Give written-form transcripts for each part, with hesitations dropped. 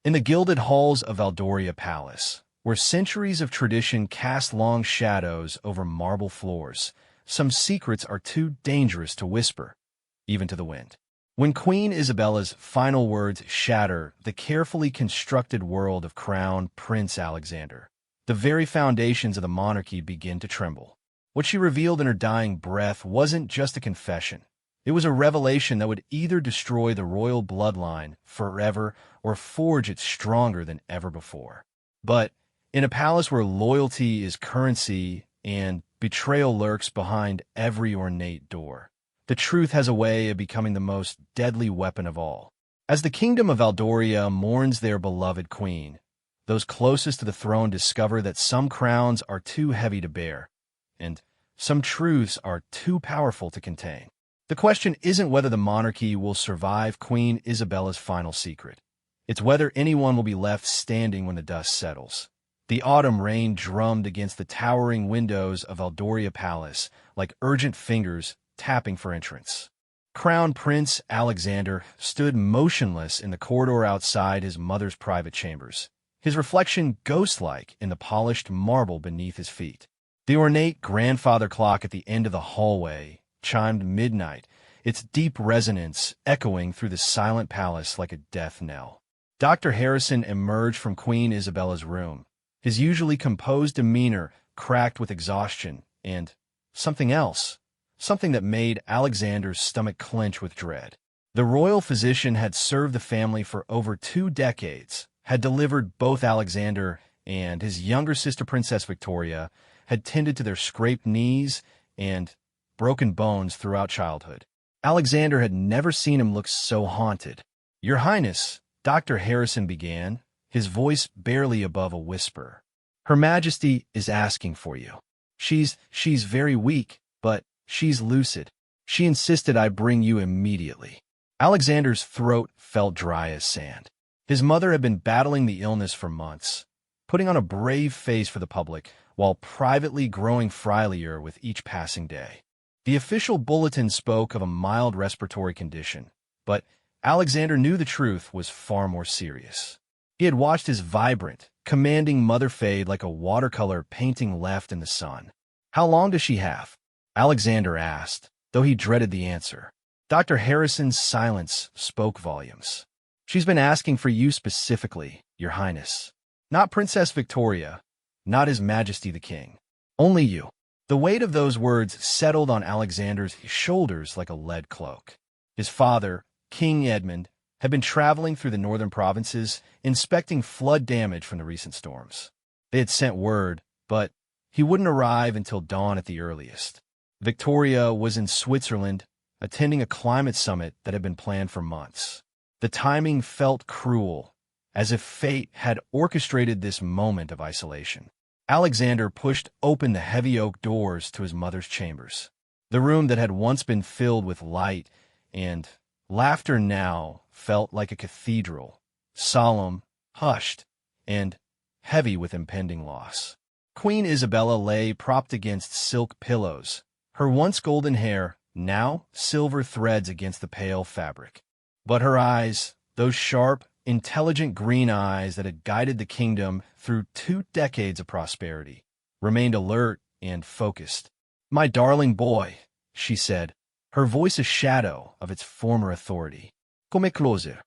In the gilded halls of Valdoria Palace, where centuries of tradition cast long shadows over marble floors, some secrets are too dangerous to whisper, even to the wind. When Queen Isabella's final words shatter the carefully constructed world of Crown Prince Alexander, the very foundations of the monarchy begin to tremble. What she revealed in her dying breath wasn't just a confession. It was a revelation that would either destroy the royal bloodline forever or forge it stronger than ever before. But in a palace where loyalty is currency and betrayal lurks behind every ornate door, the truth has a way of becoming the most deadly weapon of all. As the kingdom of Valdoria mourns their beloved queen, those closest to the throne discover that some crowns are too heavy to bear, and some truths are too powerful to contain. The question isn't whether the monarchy will survive Queen Isabella's final secret. It's whether anyone will be left standing when the dust settles. The autumn rain drummed against the towering windows of Valdoria Palace like urgent fingers tapping for entrance. Crown Prince Alexander stood motionless in the corridor outside his mother's private chambers, his reflection ghost-like in the polished marble beneath his feet. The ornate grandfather clock at the end of the hallway chimed midnight, its deep resonance echoing through the silent palace like a death knell. Dr. Harrison emerged from Queen Isabella's room, his usually composed demeanor cracked with exhaustion and something else, something that made Alexander's stomach clench with dread. The royal physician had served the family for over 2 decades, had delivered both Alexander and his younger sister Princess Victoria, had tended to their scraped knees and broken bones throughout childhood. Alexander had never seen him look so haunted. "Your Highness," Dr. Harrison began, his voice barely above a whisper. "Her Majesty is asking for you. She's very weak, but she's lucid. She insisted I bring you immediately." Alexander's throat felt dry as sand. His mother had been battling the illness for months, putting on a brave face for the public while privately growing frilier with each passing day. The official bulletin spoke of a mild respiratory condition, but Alexander knew the truth was far more serious. He had watched his vibrant, commanding mother fade like a watercolor painting left in the sun. "How long does she have?" Alexander asked, though he dreaded the answer. Dr. Harrison's silence spoke volumes. "She's been asking for you specifically, Your Highness. Not Princess Victoria, not His Majesty the King. Only you." The weight of those words settled on Alexander's shoulders like a lead cloak. His father, King Edmund, had been traveling through the northern provinces, inspecting flood damage from the recent storms. They had sent word, but he wouldn't arrive until dawn at the earliest. Victoria was in Switzerland, attending a climate summit that had been planned for months. The timing felt cruel, as if fate had orchestrated this moment of isolation. Alexander pushed open the heavy oak doors to his mother's chambers. The room that had once been filled with light and laughter now felt like a cathedral, solemn, hushed, and heavy with impending loss. Queen Isabella lay propped against silk pillows, her once golden hair now silver threads against the pale fabric. But her eyes, those sharp, intelligent green eyes that had guided the kingdom through 2 decades of prosperity, remained alert and focused. "My darling boy," she said, her voice a shadow of its former authority. "Come closer."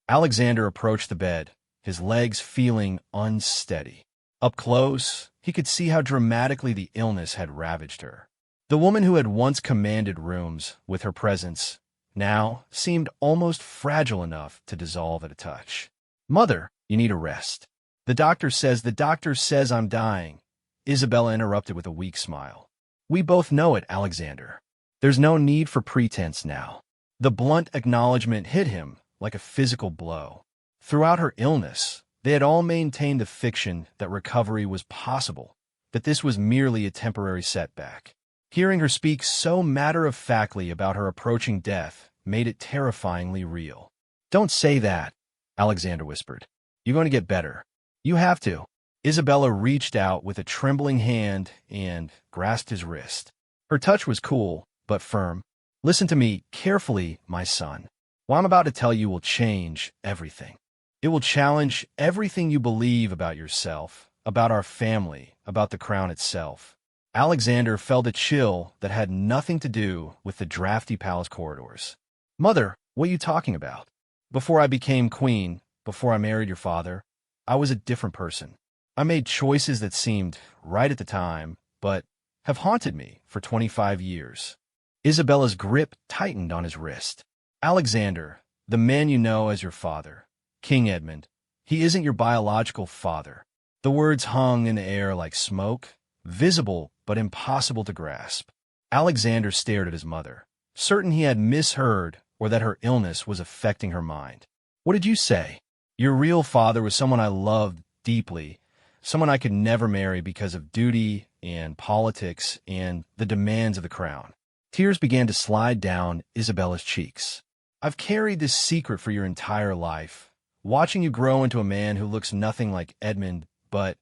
Alexander approached the bed, his legs feeling unsteady. Up close, he could see how dramatically the illness had ravaged her. The woman who had once commanded rooms with her presence now seemed almost fragile enough to dissolve at a touch. "Mother, you need a rest. The doctor says I'm dying," Isabella interrupted with a weak smile. "We both know it, Alexander. There's no need for pretense now." The blunt acknowledgement hit him like a physical blow. Throughout her illness, they had all maintained the fiction that recovery was possible, that this was merely a temporary setback. Hearing her speak so matter-of-factly about her approaching death made it terrifyingly real. "Don't say that," Alexander whispered. "You're going to get better. You have to." Isabella reached out with a trembling hand and grasped his wrist. Her touch was cool, but firm. "Listen to me carefully, my son. What I'm about to tell you will change everything." It will challenge everything you believe about yourself, about our family, about the crown itself. Alexander felt a chill that had nothing to do with the drafty palace corridors. Mother, what are you talking about? Before I became queen, before I married your father, I was a different person. I made choices that seemed right at the time, but have haunted me for 25 years. Isabella's grip tightened on his wrist. Alexander, the man you know as your father, King Edmund, he isn't your biological father. The words hung in the air like smoke, visible but impossible to grasp. Alexander stared at his mother, certain he had misheard or that her illness was affecting her mind. What did you say? Your real father was someone I loved deeply, someone I could never marry because of duty and politics and the demands of the crown. Tears began to slide down Isabella's cheeks. I've carried this secret for your entire life, watching you grow into a man who looks nothing like Edmund, but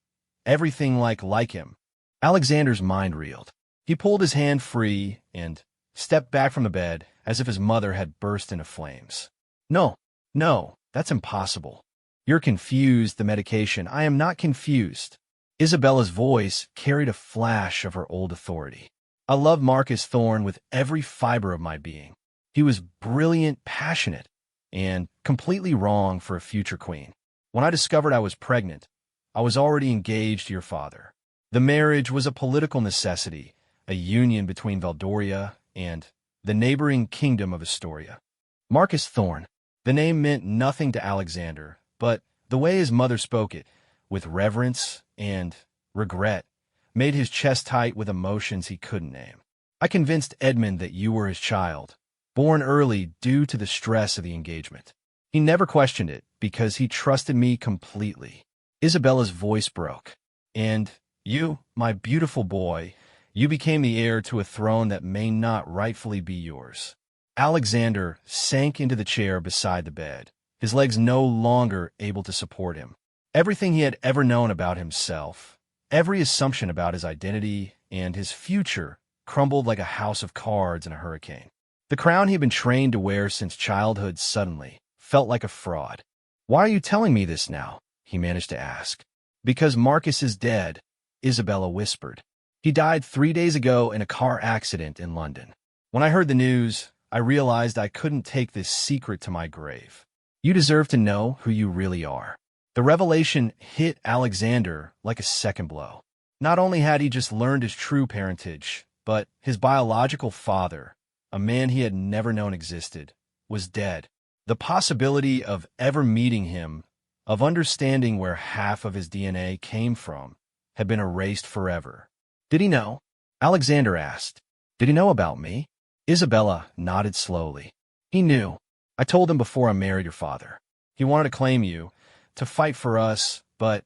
everything like him. Alexander's mind reeled. He pulled his hand free and stepped back from the bed as if his mother had burst into flames. No, that's impossible. You're confused, the medication. I am not confused. Isabella's voice carried a flash of her old authority. I love Marcus Thorne with every fiber of my being. He was brilliant, passionate, and completely wrong for a future queen. When I discovered I was pregnant, I was already engaged to your father. The marriage was a political necessity, a union between Valdoria and the neighboring kingdom of Astoria. Marcus Thorne. The name meant nothing to Alexander, but the way his mother spoke it, with reverence and regret, made his chest tight with emotions he couldn't name. I convinced Edmund that you were his child, born early due to the stress of the engagement. He never questioned it because he trusted me completely. Isabella's voice broke. And you, my beautiful boy, you became the heir to a throne that may not rightfully be yours. Alexander sank into the chair beside the bed, his legs no longer able to support him. Everything he had ever known about himself, every assumption about his identity and his future, crumbled like a house of cards in a hurricane. The crown he'd been trained to wear since childhood suddenly felt like a fraud. Why are you telling me this now? He managed to ask. Because Marcus is dead, Isabella whispered. He died 3 days ago in a car accident in London. When I heard the news, I realized I couldn't take this secret to my grave. You deserve to know who you really are. The revelation hit Alexander like a second blow. Not only had he just learned his true parentage, but his biological father, a man he had never known existed, was dead. The possibility of ever meeting him, of understanding where half of his DNA came from, had been erased forever. Did he know? Alexander asked. Did he know about me? Isabella nodded slowly. He knew. I told him before I married your father. He wanted to claim you, to fight for us, but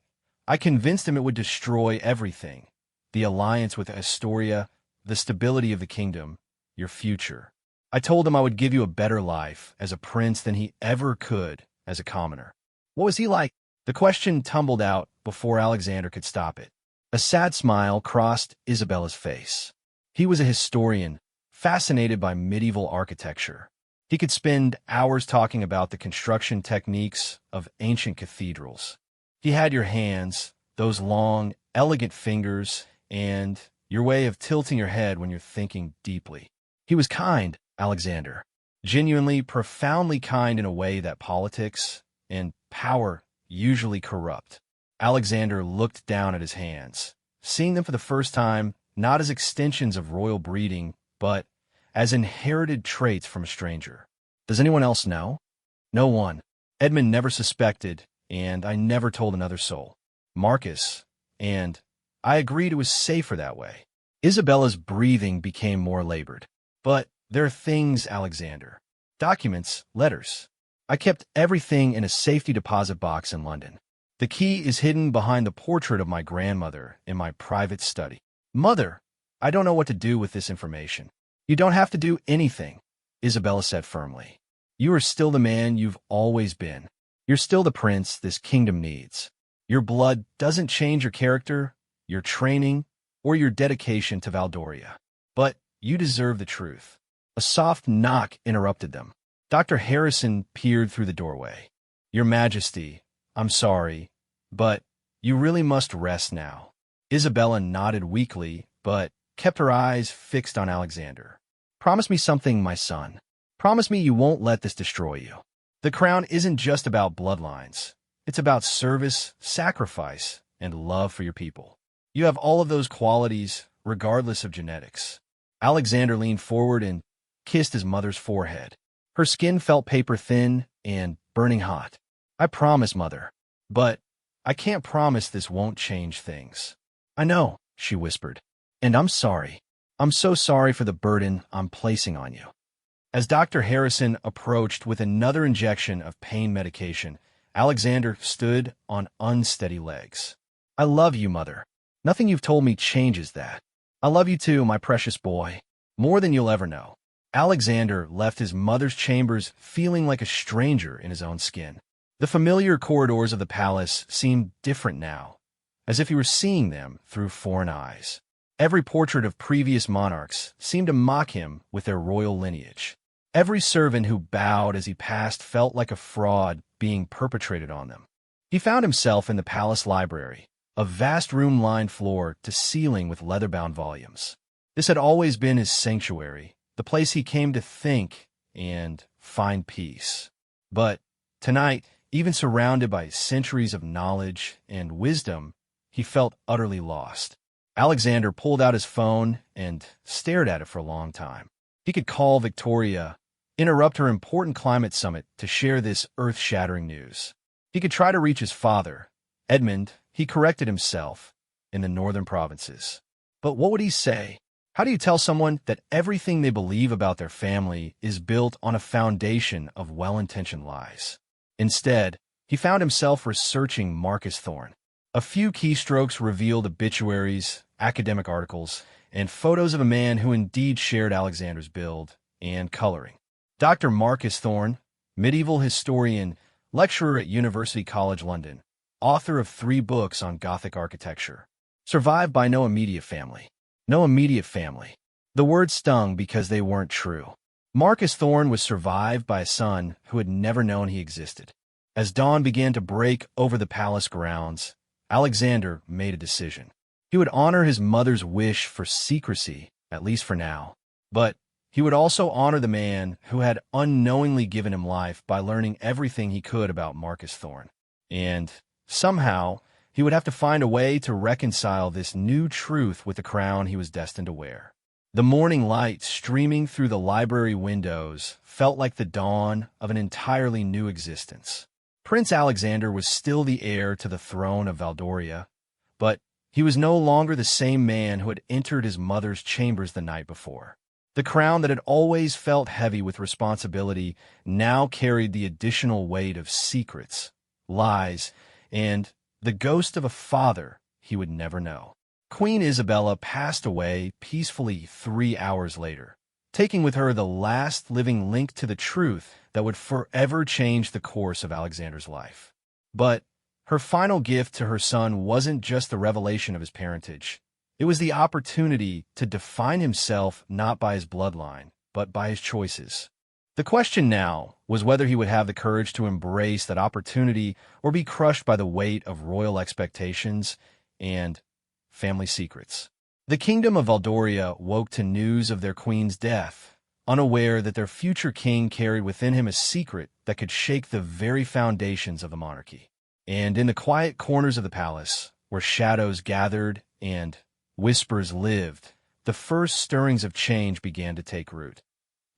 I convinced him it would destroy everything. The alliance with Astoria, the stability of the kingdom, your future. I told him I would give you a better life as a prince than he ever could as a commoner. What was he like? The question tumbled out before Alexander could stop it. A sad smile crossed Isabella's face. He was a historian, fascinated by medieval architecture. He could spend hours talking about the construction techniques of ancient cathedrals. He had your hands, those long, elegant fingers, and your way of tilting your head when you're thinking deeply. He was kind, Alexander. Genuinely, profoundly kind in a way that politics and power usually corrupt. Alexander looked down at his hands, seeing them for the first time not as extensions of royal breeding, but as inherited traits from a stranger. Does anyone else know? No one. Edmund never suspected, and I never told another soul. Marcus, and I agreed it was safer that way. Isabella's breathing became more labored. But there are things, Alexander. Documents, letters. I kept everything in a safety deposit box in London. The key is hidden behind the portrait of my grandmother in my private study. Mother, I don't know what to do with this information. You don't have to do anything, Isabella said firmly. You are still the man you've always been. You're still the prince this kingdom needs. Your blood doesn't change your character, your training, or your dedication to Valdoria. But you deserve the truth. A soft knock interrupted them. Dr. Harrison peered through the doorway. Your Majesty, I'm sorry, but you really must rest now. Isabella nodded weakly, but kept her eyes fixed on Alexander. Promise me something, my son. Promise me you won't let this destroy you. The crown isn't just about bloodlines. It's about service, sacrifice, and love for your people. You have all of those qualities, regardless of genetics. Alexander leaned forward and kissed his mother's forehead. Her skin felt paper-thin and burning hot. I promise, Mother, but I can't promise this won't change things. I know, she whispered, and I'm sorry. I'm so sorry for the burden I'm placing on you. As Dr. Harrison approached with another injection of pain medication, Alexander stood on unsteady legs. I love you, Mother. Nothing you've told me changes that. I love you too, my precious boy, more than you'll ever know. Alexander left his mother's chambers feeling like a stranger in his own skin. The familiar corridors of the palace seemed different now, as if he were seeing them through foreign eyes. Every portrait of previous monarchs seemed to mock him with their royal lineage. Every servant who bowed as he passed felt like a fraud being perpetrated on them. He found himself in the palace library, a vast room lined floor to ceiling with leather-bound volumes. This had always been his sanctuary, the place he came to think and find peace. But tonight, even surrounded by centuries of knowledge and wisdom, he felt utterly lost. Alexander pulled out his phone and stared at it for a long time. He could call Victoria, interrupt her important climate summit to share this earth-shattering news. He could try to reach his father, Edmund, he corrected himself, in the northern provinces. But what would he say? How do you tell someone that everything they believe about their family is built on a foundation of well-intentioned lies? Instead, he found himself researching Marcus Thorne. A few keystrokes revealed obituaries, academic articles, and photos of a man who indeed shared Alexander's build and coloring. Dr. Marcus Thorne, medieval historian, lecturer at University College London, author of 3 books on Gothic architecture, survived by no immediate family. No immediate family. The word stung because they weren't true. Marcus Thorne was survived by a son who had never known he existed. As dawn began to break over the palace grounds, Alexander made a decision. He would honor his mother's wish for secrecy, at least for now. But he would also honor the man who had unknowingly given him life by learning everything he could about Marcus Thorne. And somehow, he would have to find a way to reconcile this new truth with the crown he was destined to wear. The morning light streaming through the library windows felt like the dawn of an entirely new existence. Prince Alexander was still the heir to the throne of Valdoria, but he was no longer the same man who had entered his mother's chambers the night before. The crown that had always felt heavy with responsibility now carried the additional weight of secrets, lies, and the ghost of a father he would never know. Queen Isabella passed away peacefully 3 hours later, taking with her the last living link to the truth that would forever change the course of Alexander's life. But her final gift to her son wasn't just the revelation of his parentage. It was the opportunity to define himself not by his bloodline, but by his choices. The question now was whether he would have the courage to embrace that opportunity or be crushed by the weight of royal expectations and family secrets. The kingdom of Valdoria woke to news of their queen's death, unaware that their future king carried within him a secret that could shake the very foundations of the monarchy. And in the quiet corners of the palace, where shadows gathered and whispers lived, the first stirrings of change began to take root.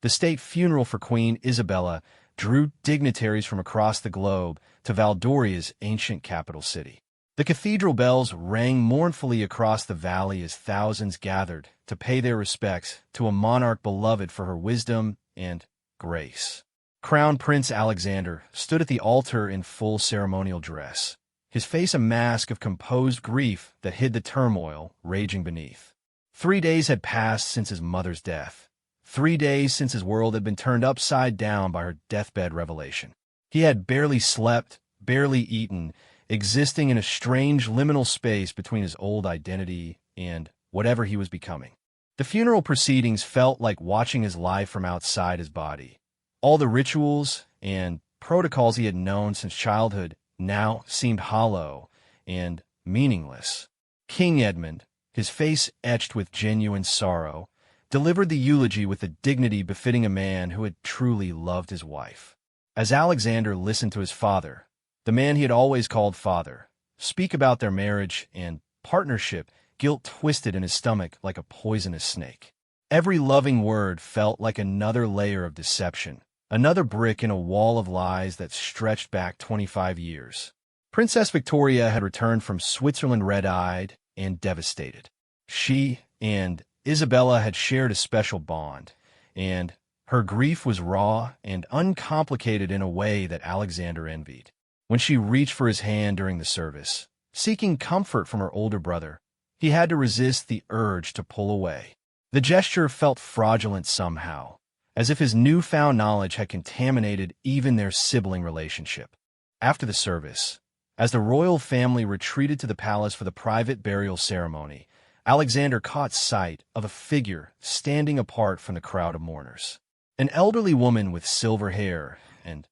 The state funeral for Queen Isabella drew dignitaries from across the globe to Valdoria's ancient capital city. The cathedral bells rang mournfully across the valley as thousands gathered to pay their respects to a monarch beloved for her wisdom and grace. Crown Prince Alexander stood at the altar in full ceremonial dress, his face a mask of composed grief that hid the turmoil raging beneath. 3 days had passed since his mother's death. 3 days since his world had been turned upside down by her deathbed revelation. He had barely slept, barely eaten, existing in a strange liminal space between his old identity and whatever he was becoming. The funeral proceedings felt like watching his life from outside his body. All the rituals and protocols he had known since childhood now seemed hollow and meaningless. King Edmund, his face etched with genuine sorrow, delivered the eulogy with the dignity befitting a man who had truly loved his wife. As Alexander listened to his father, the man he had always called father, speak about their marriage and partnership, guilt twisted in his stomach like a poisonous snake. Every loving word felt like another layer of deception, another brick in a wall of lies that stretched back 25 years. Princess Victoria had returned from Switzerland red-eyed and devastated. She and Isabella had shared a special bond, and her grief was raw and uncomplicated in a way that Alexander envied. When she reached for his hand during the service, seeking comfort from her older brother, he had to resist the urge to pull away. The gesture felt fraudulent somehow, as if his newfound knowledge had contaminated even their sibling relationship. After the service, as the royal family retreated to the palace for the private burial ceremony, Alexander caught sight of a figure standing apart from the crowd of mourners. An elderly woman with silver hair and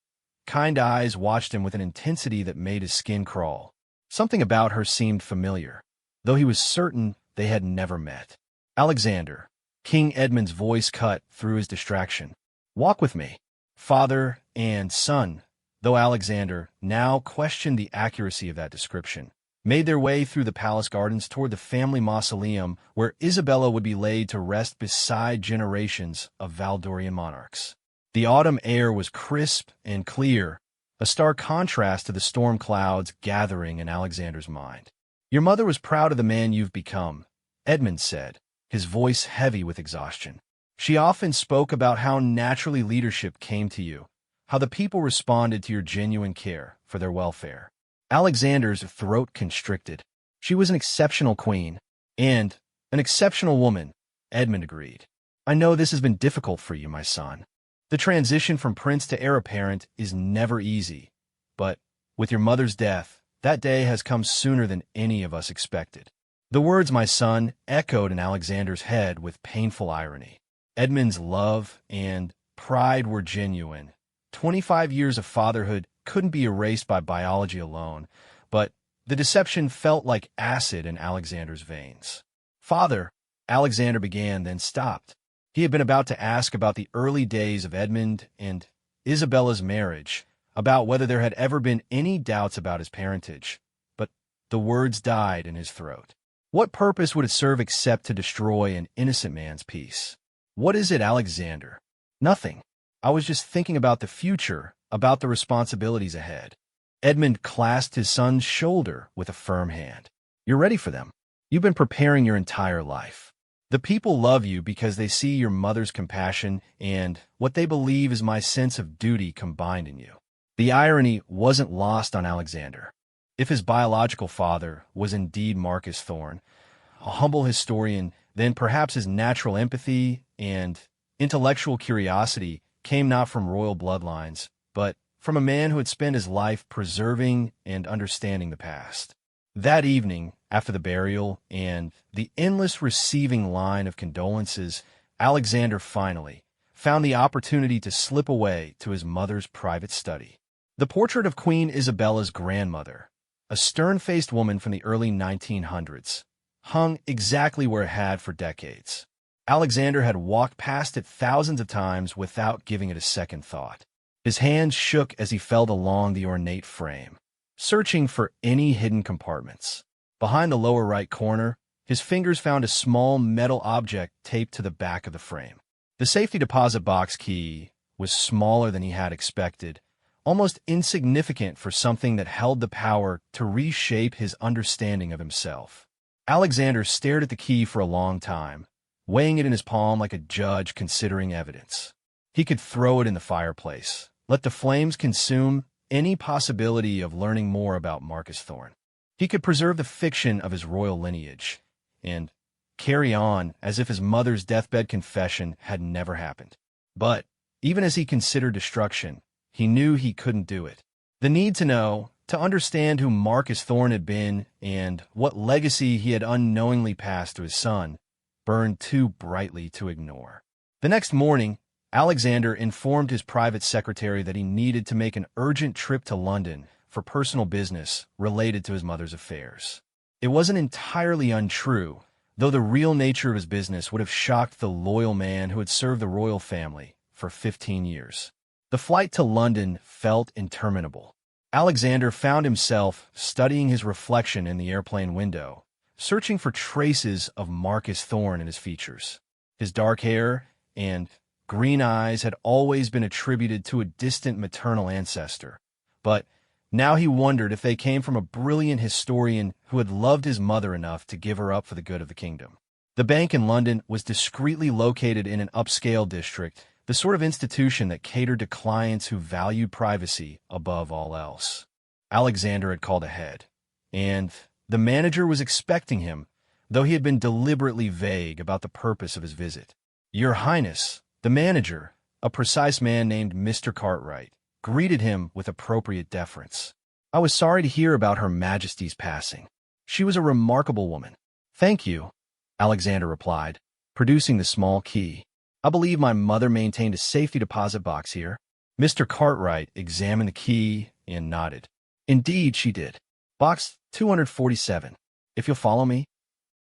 kind eyes watched him with an intensity that made his skin crawl. Something about her seemed familiar, though he was certain they had never met. Alexander, King Edmund's voice cut through his distraction. Walk with me. Father and son, though Alexander now questioned the accuracy of that description, made their way through the palace gardens toward the family mausoleum where Isabella would be laid to rest beside generations of Valdorian monarchs. The autumn air was crisp and clear, a stark contrast to the storm clouds gathering in Alexander's mind. Your mother was proud of the man you've become, Edmund said, his voice heavy with exhaustion. She often spoke about how naturally leadership came to you, how the people responded to your genuine care for their welfare. Alexander's throat constricted. She was an exceptional queen, and an exceptional woman, Edmund agreed. I know this has been difficult for you, my son. The transition from prince to heir apparent is never easy, but with your mother's death, that day has come sooner than any of us expected. The words, my son, echoed in Alexander's head with painful irony. Edmund's love and pride were genuine. 25 years of fatherhood couldn't be erased by biology alone, but the deception felt like acid in Alexander's veins. Father, Alexander began, then stopped. He had been about to ask about the early days of Edmund and Isabella's marriage, about whether there had ever been any doubts about his parentage, but the words died in his throat. What purpose would it serve except to destroy an innocent man's peace? What is it, Alexander? Nothing. I was just thinking about the future, about the responsibilities ahead. Edmund clasped his son's shoulder with a firm hand. You're ready for them. You've been preparing your entire life. The people love you because they see your mother's compassion and what they believe is my sense of duty combined in you. The irony wasn't lost on Alexander. If his biological father was indeed Marcus Thorne, a humble historian, then perhaps his natural empathy and intellectual curiosity came not from royal bloodlines, but from a man who had spent his life preserving and understanding the past. That evening, after the burial and the endless receiving line of condolences, Alexander finally found the opportunity to slip away to his mother's private study. The portrait of Queen Isabella's grandmother, a stern-faced woman from the early 1900s, hung exactly where it had for decades. Alexander had walked past it thousands of times without giving it a second thought. His hands shook as he felt along the ornate frame, searching for any hidden compartments. Behind the lower right corner, his fingers found a small metal object taped to the back of the frame. The safety deposit box key was smaller than he had expected, almost insignificant for something that held the power to reshape his understanding of himself. Alexander stared at the key for a long time, weighing it in his palm like a judge considering evidence. He could throw it in the fireplace, let the flames consume any possibility of learning more about Marcus Thorne. He could preserve the fiction of his royal lineage and carry on as if his mother's deathbed confession had never happened. But even as he considered destruction, he knew he couldn't do it. The need to know, to understand who Marcus Thorne had been and what legacy he had unknowingly passed to his son, burned too brightly to ignore. The next morning, Alexander informed his private secretary that he needed to make an urgent trip to London for personal business related to his mother's affairs. It wasn't entirely untrue, though the real nature of his business would have shocked the loyal man who had served the royal family for 15 years. The flight to London felt interminable. Alexander found himself studying his reflection in the airplane window, searching for traces of Marcus Thorne in his features. His dark hair and green eyes had always been attributed to a distant maternal ancestor, but now he wondered if they came from a brilliant historian who had loved his mother enough to give her up for the good of the kingdom. The bank in London was discreetly located in an upscale district, the sort of institution that catered to clients who valued privacy above all else. Alexander had called ahead, and the manager was expecting him, though he had been deliberately vague about the purpose of his visit. "Your Highness," the manager, a precise man named Mr. Cartwright, greeted him with appropriate deference. "I was sorry to hear about Her Majesty's passing. She was a remarkable woman." "Thank you," Alexander replied, producing the small key. "I believe my mother maintained a safety deposit box here." Mr. Cartwright examined the key and nodded. "Indeed, she did. Box 247, if you'll follow me."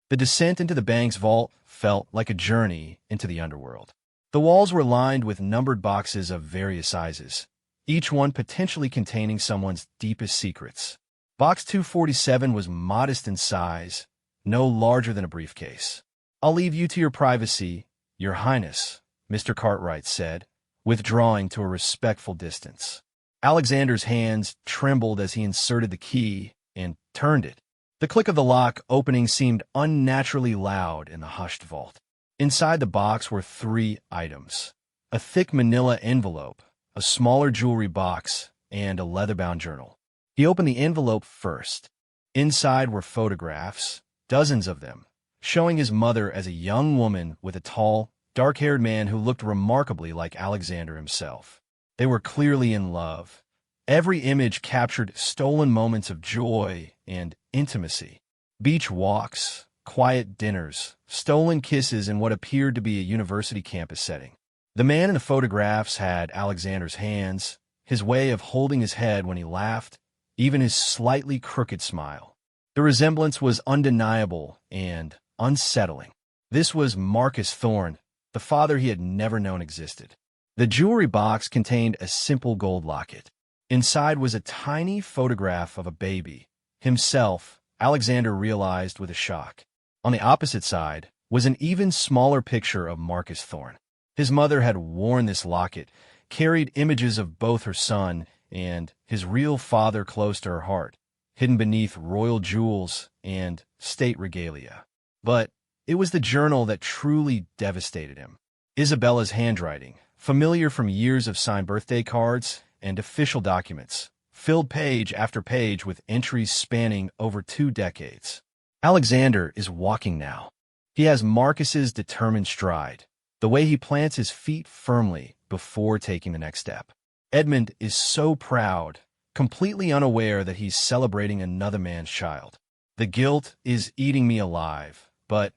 The descent into the bank's vault felt like a journey into the underworld. The walls were lined with numbered boxes of various sizes, each one potentially containing someone's deepest secrets. Box 247 was modest in size, no larger than a briefcase. "I'll leave you to your privacy, Your Highness," Mr. Cartwright said, withdrawing to a respectful distance. Alexander's hands trembled as he inserted the key and turned it. The click of the lock opening seemed unnaturally loud in the hushed vault. Inside the box were 3 items: a thick manila envelope, a smaller jewelry box, and a leather-bound journal. He opened the envelope first. Inside were photographs, dozens of them, showing his mother as a young woman with a tall, dark-haired man who looked remarkably like Alexander himself. They were clearly in love. Every image captured stolen moments of joy and intimacy. Beach walks, quiet dinners, stolen kisses in what appeared to be a university campus setting. The man in the photographs had Alexander's hands, his way of holding his head when he laughed, even his slightly crooked smile. The resemblance was undeniable and unsettling. This was Marcus Thorne, the father he had never known existed. The jewelry box contained a simple gold locket. Inside was a tiny photograph of a baby. Himself, Alexander realized with a shock. On the opposite side was an even smaller picture of Marcus Thorne. His mother had worn this locket, carried images of both her son and his real father close to her heart, hidden beneath royal jewels and state regalia. But it was the journal that truly devastated him. Isabella's handwriting, familiar from years of signed birthday cards and official documents, filled page after page with entries spanning over 2 decades. Alexander is walking now. He has Marcus's determined stride, the way he plants his feet firmly before taking the next step. Edmund is so proud, completely unaware that he's celebrating another man's child. The guilt is eating me alive, but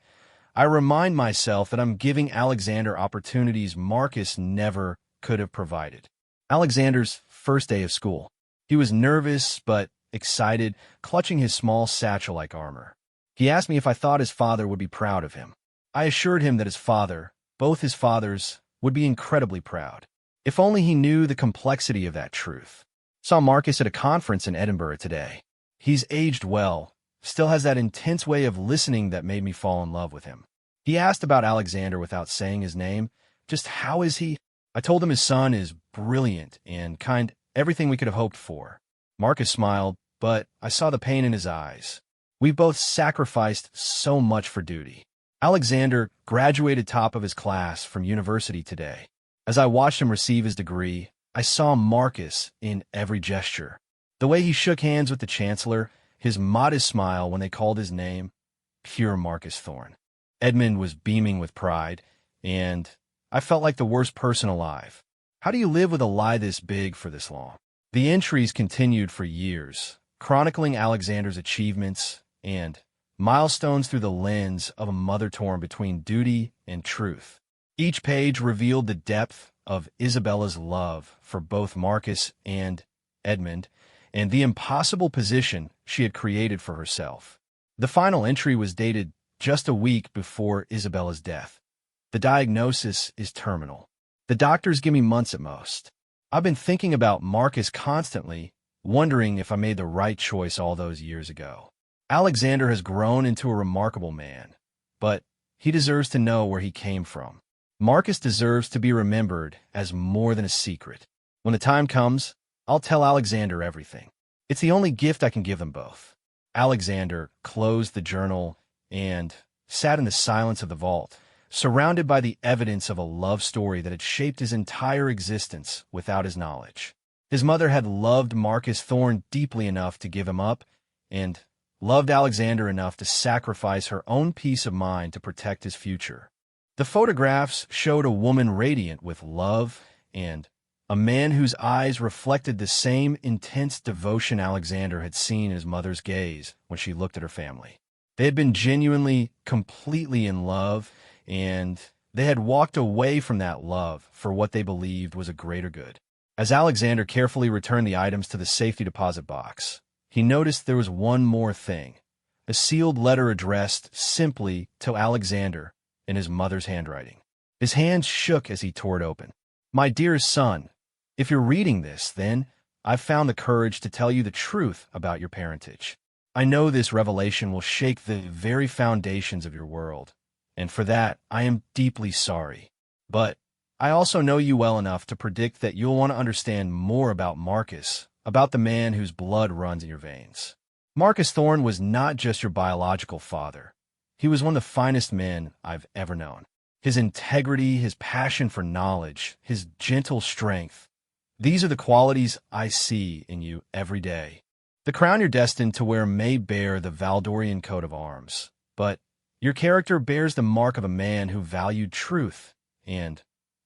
I remind myself that I'm giving Alexander opportunities Marcus never could have provided. Alexander's first day of school. He was nervous but excited, clutching his small satchel-like armor. He asked me if I thought his father would be proud of him. I assured him that his father, both his fathers, would be incredibly proud. If only he knew the complexity of that truth. Saw Marcus at a conference in Edinburgh today. He's aged well, still has that intense way of listening that made me fall in love with him. He asked about Alexander without saying his name. Just how is he? I told him his son is brilliant and kind, everything we could have hoped for. Marcus smiled, but I saw the pain in his eyes. We've both sacrificed so much for duty. Alexander graduated top of his class from university today. As I watched him receive his degree, I saw Marcus in every gesture. The way he shook hands with the chancellor, his modest smile when they called his name, pure Marcus Thorne. Edmund was beaming with pride, and I felt like the worst person alive. How do you live with a lie this big for this long? The entries continued for years, chronicling Alexander's achievements and milestones through the lens of a mother torn between duty and truth. Each page revealed the depth of Isabella's love for both Marcus and Edmund, and the impossible position she had created for herself. The final entry was dated just a week before Isabella's death. The diagnosis is terminal. The doctors give me months at most. I've been thinking about Marcus constantly, wondering if I made the right choice all those years ago. Alexander has grown into a remarkable man, but he deserves to know where he came from. Marcus deserves to be remembered as more than a secret. When the time comes, I'll tell Alexander everything. It's the only gift I can give them both. Alexander closed the journal and sat in the silence of the vault, surrounded by the evidence of a love story that had shaped his entire existence without his knowledge. His mother had loved Marcus Thorne deeply enough to give him up, and loved Alexander enough to sacrifice her own peace of mind to protect his future. The photographs showed a woman radiant with love and a man whose eyes reflected the same intense devotion Alexander had seen in his mother's gaze when she looked at her family. They had been genuinely, completely in love, and they had walked away from that love for what they believed was a greater good. As Alexander carefully returned the items to the safety deposit box, he noticed there was one more thing, a sealed letter addressed simply to Alexander in his mother's handwriting. His hands shook as he tore it open. "My dearest son, if you're reading this, then I've found the courage to tell you the truth about your parentage. I know this revelation will shake the very foundations of your world, and for that I am deeply sorry. But I also know you well enough to predict that you'll want to understand more about Marcus, about the man whose blood runs in your veins. Marcus Thorne was not just your biological father. He was one of the finest men I've ever known. His integrity, his passion for knowledge, his gentle strength, these are the qualities I see in you every day. The crown you're destined to wear may bear the Valdorian coat of arms, but your character bears the mark of a man who valued truth and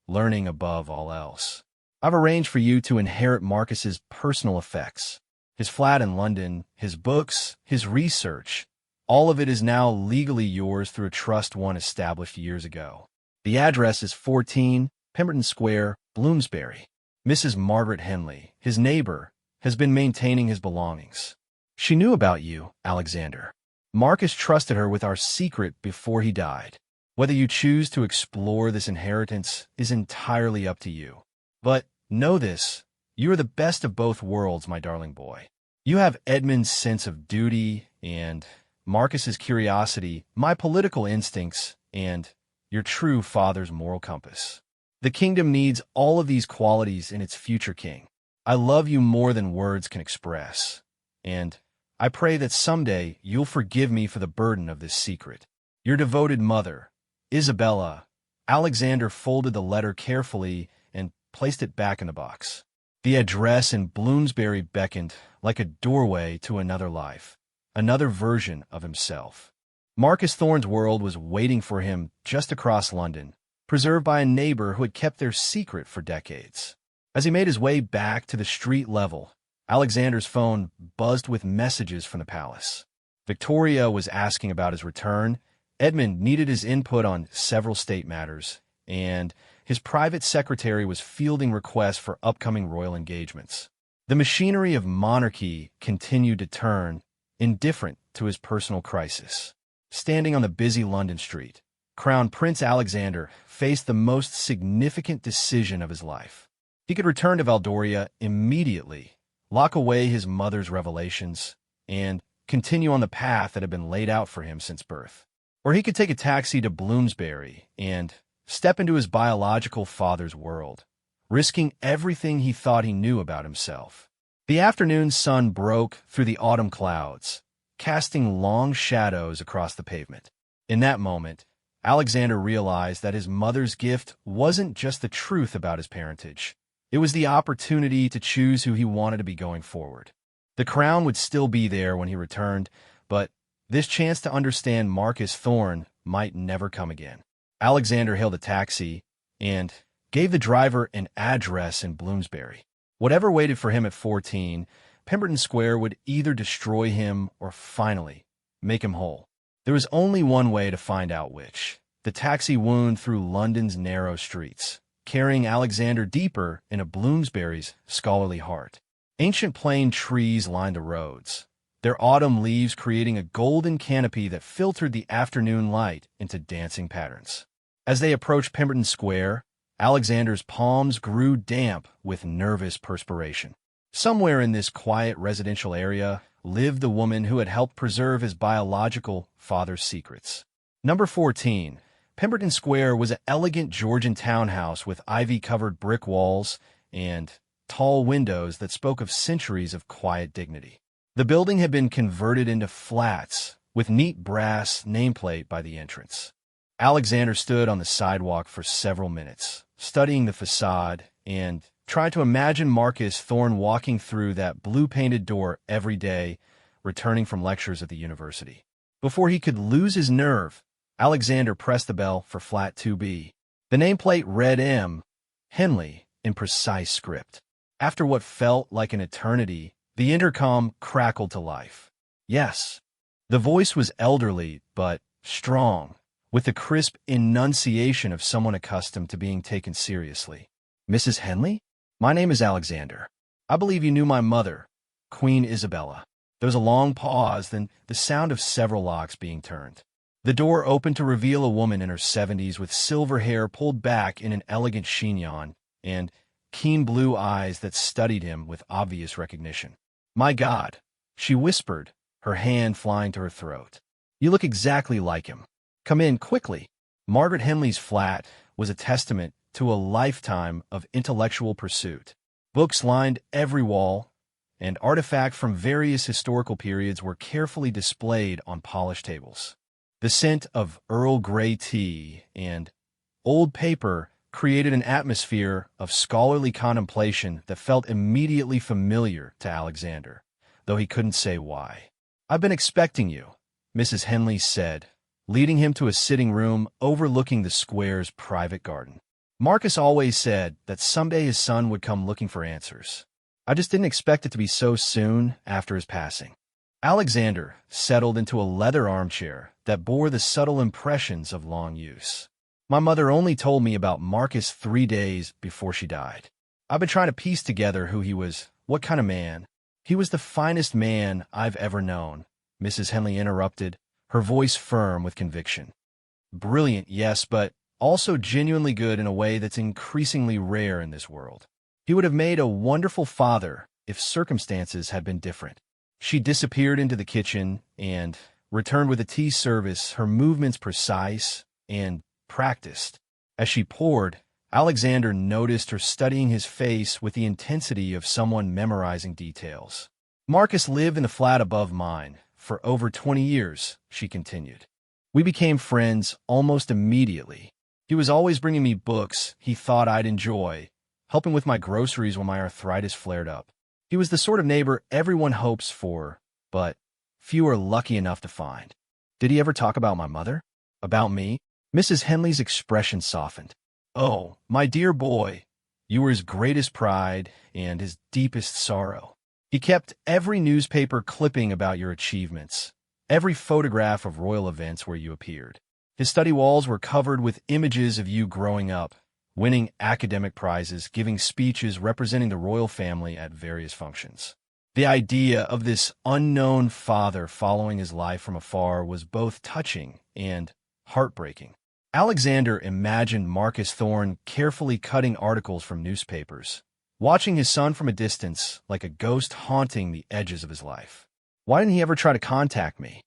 learning above all else. I've arranged for you to inherit Marcus's personal effects, his flat in London, his books, his research. All of it is now legally yours through a trust one established years ago. The address is 14 Pemberton Square, Bloomsbury. Mrs. Margaret Henley, his neighbor, has been maintaining his belongings. She knew about you, Alexander. Marcus trusted her with our secret before he died. Whether you choose to explore this inheritance is entirely up to you. But know this, you are the best of both worlds, my darling boy. You have Edmund's sense of duty and Marcus's curiosity, my political instincts, and your true father's moral compass. The kingdom needs all of these qualities in its future king. I love you more than words can express, and I pray that someday you'll forgive me for the burden of this secret. Your devoted mother, Isabella. Alexander folded the letter carefully and placed it back in the box. The address in Bloomsbury beckoned like a doorway to another life, another version of himself. Marcus Thorne's world was waiting for him just across London, preserved by a neighbor who had kept their secret for decades. As he made his way back to the street level, Alexander's phone buzzed with messages from the palace. Victoria was asking about his return, Edmund needed his input on several state matters, and his private secretary was fielding requests for upcoming royal engagements. The machinery of monarchy continued to turn, indifferent to his personal crisis. Standing on the busy London street, Crown Prince Alexander faced the most significant decision of his life. He could return to Valdoria immediately, lock away his mother's revelations, and continue on the path that had been laid out for him since birth. Or he could take a taxi to Bloomsbury and step into his biological father's world, risking everything he thought he knew about himself. The afternoon sun broke through the autumn clouds, casting long shadows across the pavement. In that moment, Alexander realized that his mother's gift wasn't just the truth about his parentage. It was the opportunity to choose who he wanted to be going forward. The crown would still be there when he returned, but this chance to understand Marcus Thorne might never come again. Alexander hailed a taxi and gave the driver an address in Bloomsbury. Whatever waited for him at 14, Pemberton Square would either destroy him or finally make him whole. There was only one way to find out which. The taxi wound through London's narrow streets, carrying Alexander deeper into Bloomsbury's scholarly heart. Ancient plane trees lined the roads, their autumn leaves creating a golden canopy that filtered the afternoon light into dancing patterns. As they approached Pemberton Square, Alexander's palms grew damp with nervous perspiration. Somewhere in this quiet residential area lived the woman who had helped preserve his biological father's secrets. Number 14. Pemberton Square was an elegant Georgian townhouse with ivy-covered brick walls and tall windows that spoke of centuries of quiet dignity. The building had been converted into flats with neat brass nameplate by the entrance. Alexander stood on the sidewalk for several minutes, studying the facade and tried to imagine Marcus Thorne walking through that blue-painted door every day, returning from lectures at the university. Before he could lose his nerve, Alexander pressed the bell for flat 2B. The nameplate read M. Henley in precise script. After what felt like an eternity, the intercom crackled to life. Yes. The voice was elderly, but strong, with the crisp enunciation of someone accustomed to being taken seriously. Mrs. Henley? My name is Alexander. I believe you knew my mother, Queen Isabella. There was a long pause, then the sound of several locks being turned. The door opened to reveal a woman in her 70s with silver hair pulled back in an elegant chignon and keen blue eyes that studied him with obvious recognition. My God, she whispered, her hand flying to her throat. You look exactly like him. Come in quickly. Margaret Henley's flat was a testament to a lifetime of intellectual pursuit. Books lined every wall, and artifacts from various historical periods were carefully displayed on polished tables. The scent of Earl Grey tea and old paper created an atmosphere of scholarly contemplation that felt immediately familiar to Alexander, though he couldn't say why. I've been expecting you, Mrs. Henley said, leading him to a sitting room overlooking the square's private garden. Marcus always said that someday his son would come looking for answers. I just didn't expect it to be so soon after his passing. Alexander settled into a leather armchair that bore the subtle impressions of long use. My mother only told me about Marcus 3 days before she died. I've been trying to piece together who he was, what kind of man. He was the finest man I've ever known, Mrs. Henley interrupted, her voice firm with conviction. Brilliant, yes, but also genuinely good in a way that's increasingly rare in this world. He would have made a wonderful father if circumstances had been different. She disappeared into the kitchen and returned with a tea service, her movements precise and practiced. As she poured, Alexander noticed her studying his face with the intensity of someone memorizing details. Marcus lived in the flat above mine for over 20 years, she continued. We became friends almost immediately. He was always bringing me books he thought I'd enjoy, helping with my groceries when my arthritis flared up. He was the sort of neighbor everyone hopes for, but few are lucky enough to find. Did he ever talk about my mother? About me? Mrs. Henley's expression softened. Oh, my dear boy, you were his greatest pride and his deepest sorrow. He kept every newspaper clipping about your achievements, every photograph of royal events where you appeared. His study walls were covered with images of you growing up, winning academic prizes, giving speeches representing the royal family at various functions. The idea of this unknown father following his life from afar was both touching and heartbreaking. Alexander imagined Marcus Thorne carefully cutting articles from newspapers, watching his son from a distance like a ghost haunting the edges of his life. Why didn't he ever try to contact me?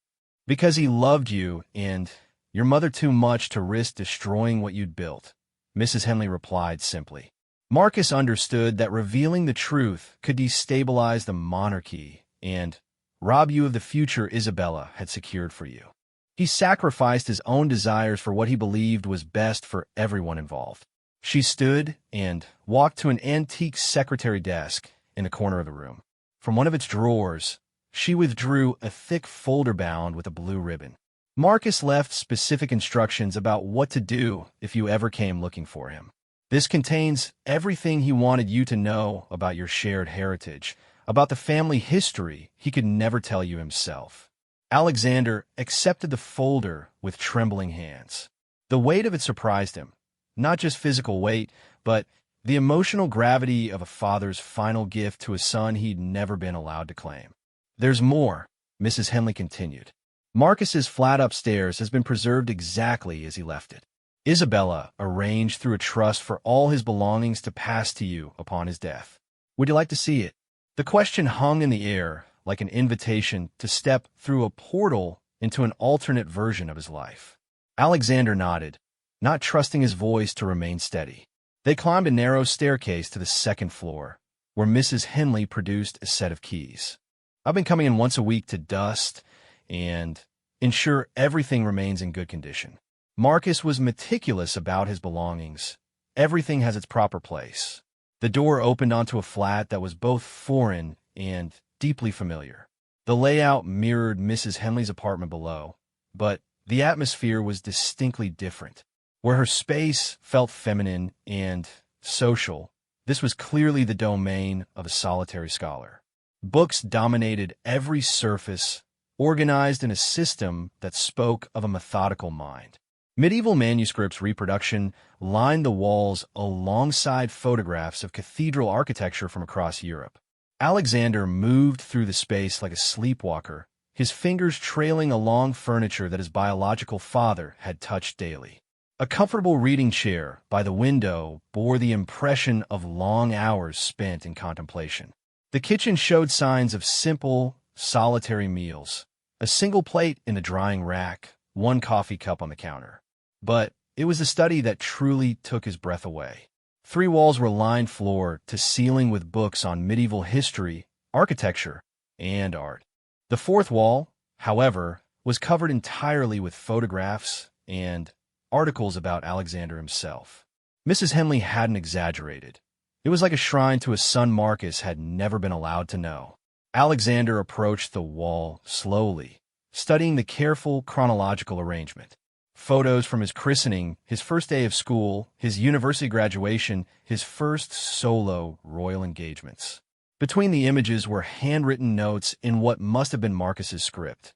Because he loved you and your mother too much to risk destroying what you'd built, Mrs. Henley replied simply. Marcus understood that revealing the truth could destabilize the monarchy and rob you of the future Isabella had secured for you. He sacrificed his own desires for what he believed was best for everyone involved. She stood and walked to an antique secretary desk in the corner of the room. From one of its drawers, she withdrew a thick folder bound with a blue ribbon. Marcus left specific instructions about what to do if you ever came looking for him. This contains everything he wanted you to know about your shared heritage, about the family history he could never tell you himself. Alexander accepted the folder with trembling hands. The weight of it surprised him, not just physical weight, but the emotional gravity of a father's final gift to a son he'd never been allowed to claim. There's more, Mrs. Henley continued. Marcus's flat upstairs has been preserved exactly as he left it. Isabella arranged through a trust for all his belongings to pass to you upon his death. Would you like to see it? The question hung in the air like an invitation to step through a portal into an alternate version of his life. Alexander nodded, not trusting his voice to remain steady. They climbed a narrow staircase to the second floor, where Mrs. Henley produced a set of keys. I've been coming in once a week to dust and ensure everything remains in good condition. Marcus was meticulous about his belongings. Everything has its proper place. The door opened onto a flat that was both foreign and deeply familiar. The layout mirrored Mrs. Henley's apartment below, but the atmosphere was distinctly different. Where her space felt feminine and social, this was clearly the domain of a solitary scholar. Books dominated every surface, organized in a system that spoke of a methodical mind. Medieval manuscripts reproduction lined the walls alongside photographs of cathedral architecture from across Europe. Alexander moved through the space like a sleepwalker, his fingers trailing along furniture that his biological father had touched daily. A comfortable reading chair by the window bore the impression of long hours spent in contemplation. The kitchen showed signs of simple, solitary meals, a single plate in the drying rack, one coffee cup on the counter. But it was the study that truly took his breath away. 3 walls were lined floor to ceiling with books on medieval history, architecture, and art. The 4th wall, however, was covered entirely with photographs and articles about Alexander himself. Mrs. Henley hadn't exaggerated. It was like a shrine to a son Marcus had never been allowed to know. Alexander approached the wall slowly, studying the careful chronological arrangement. Photos from his christening, his first day of school, his university graduation, his first solo royal engagements. Between the images were handwritten notes in what must have been Marcus's script.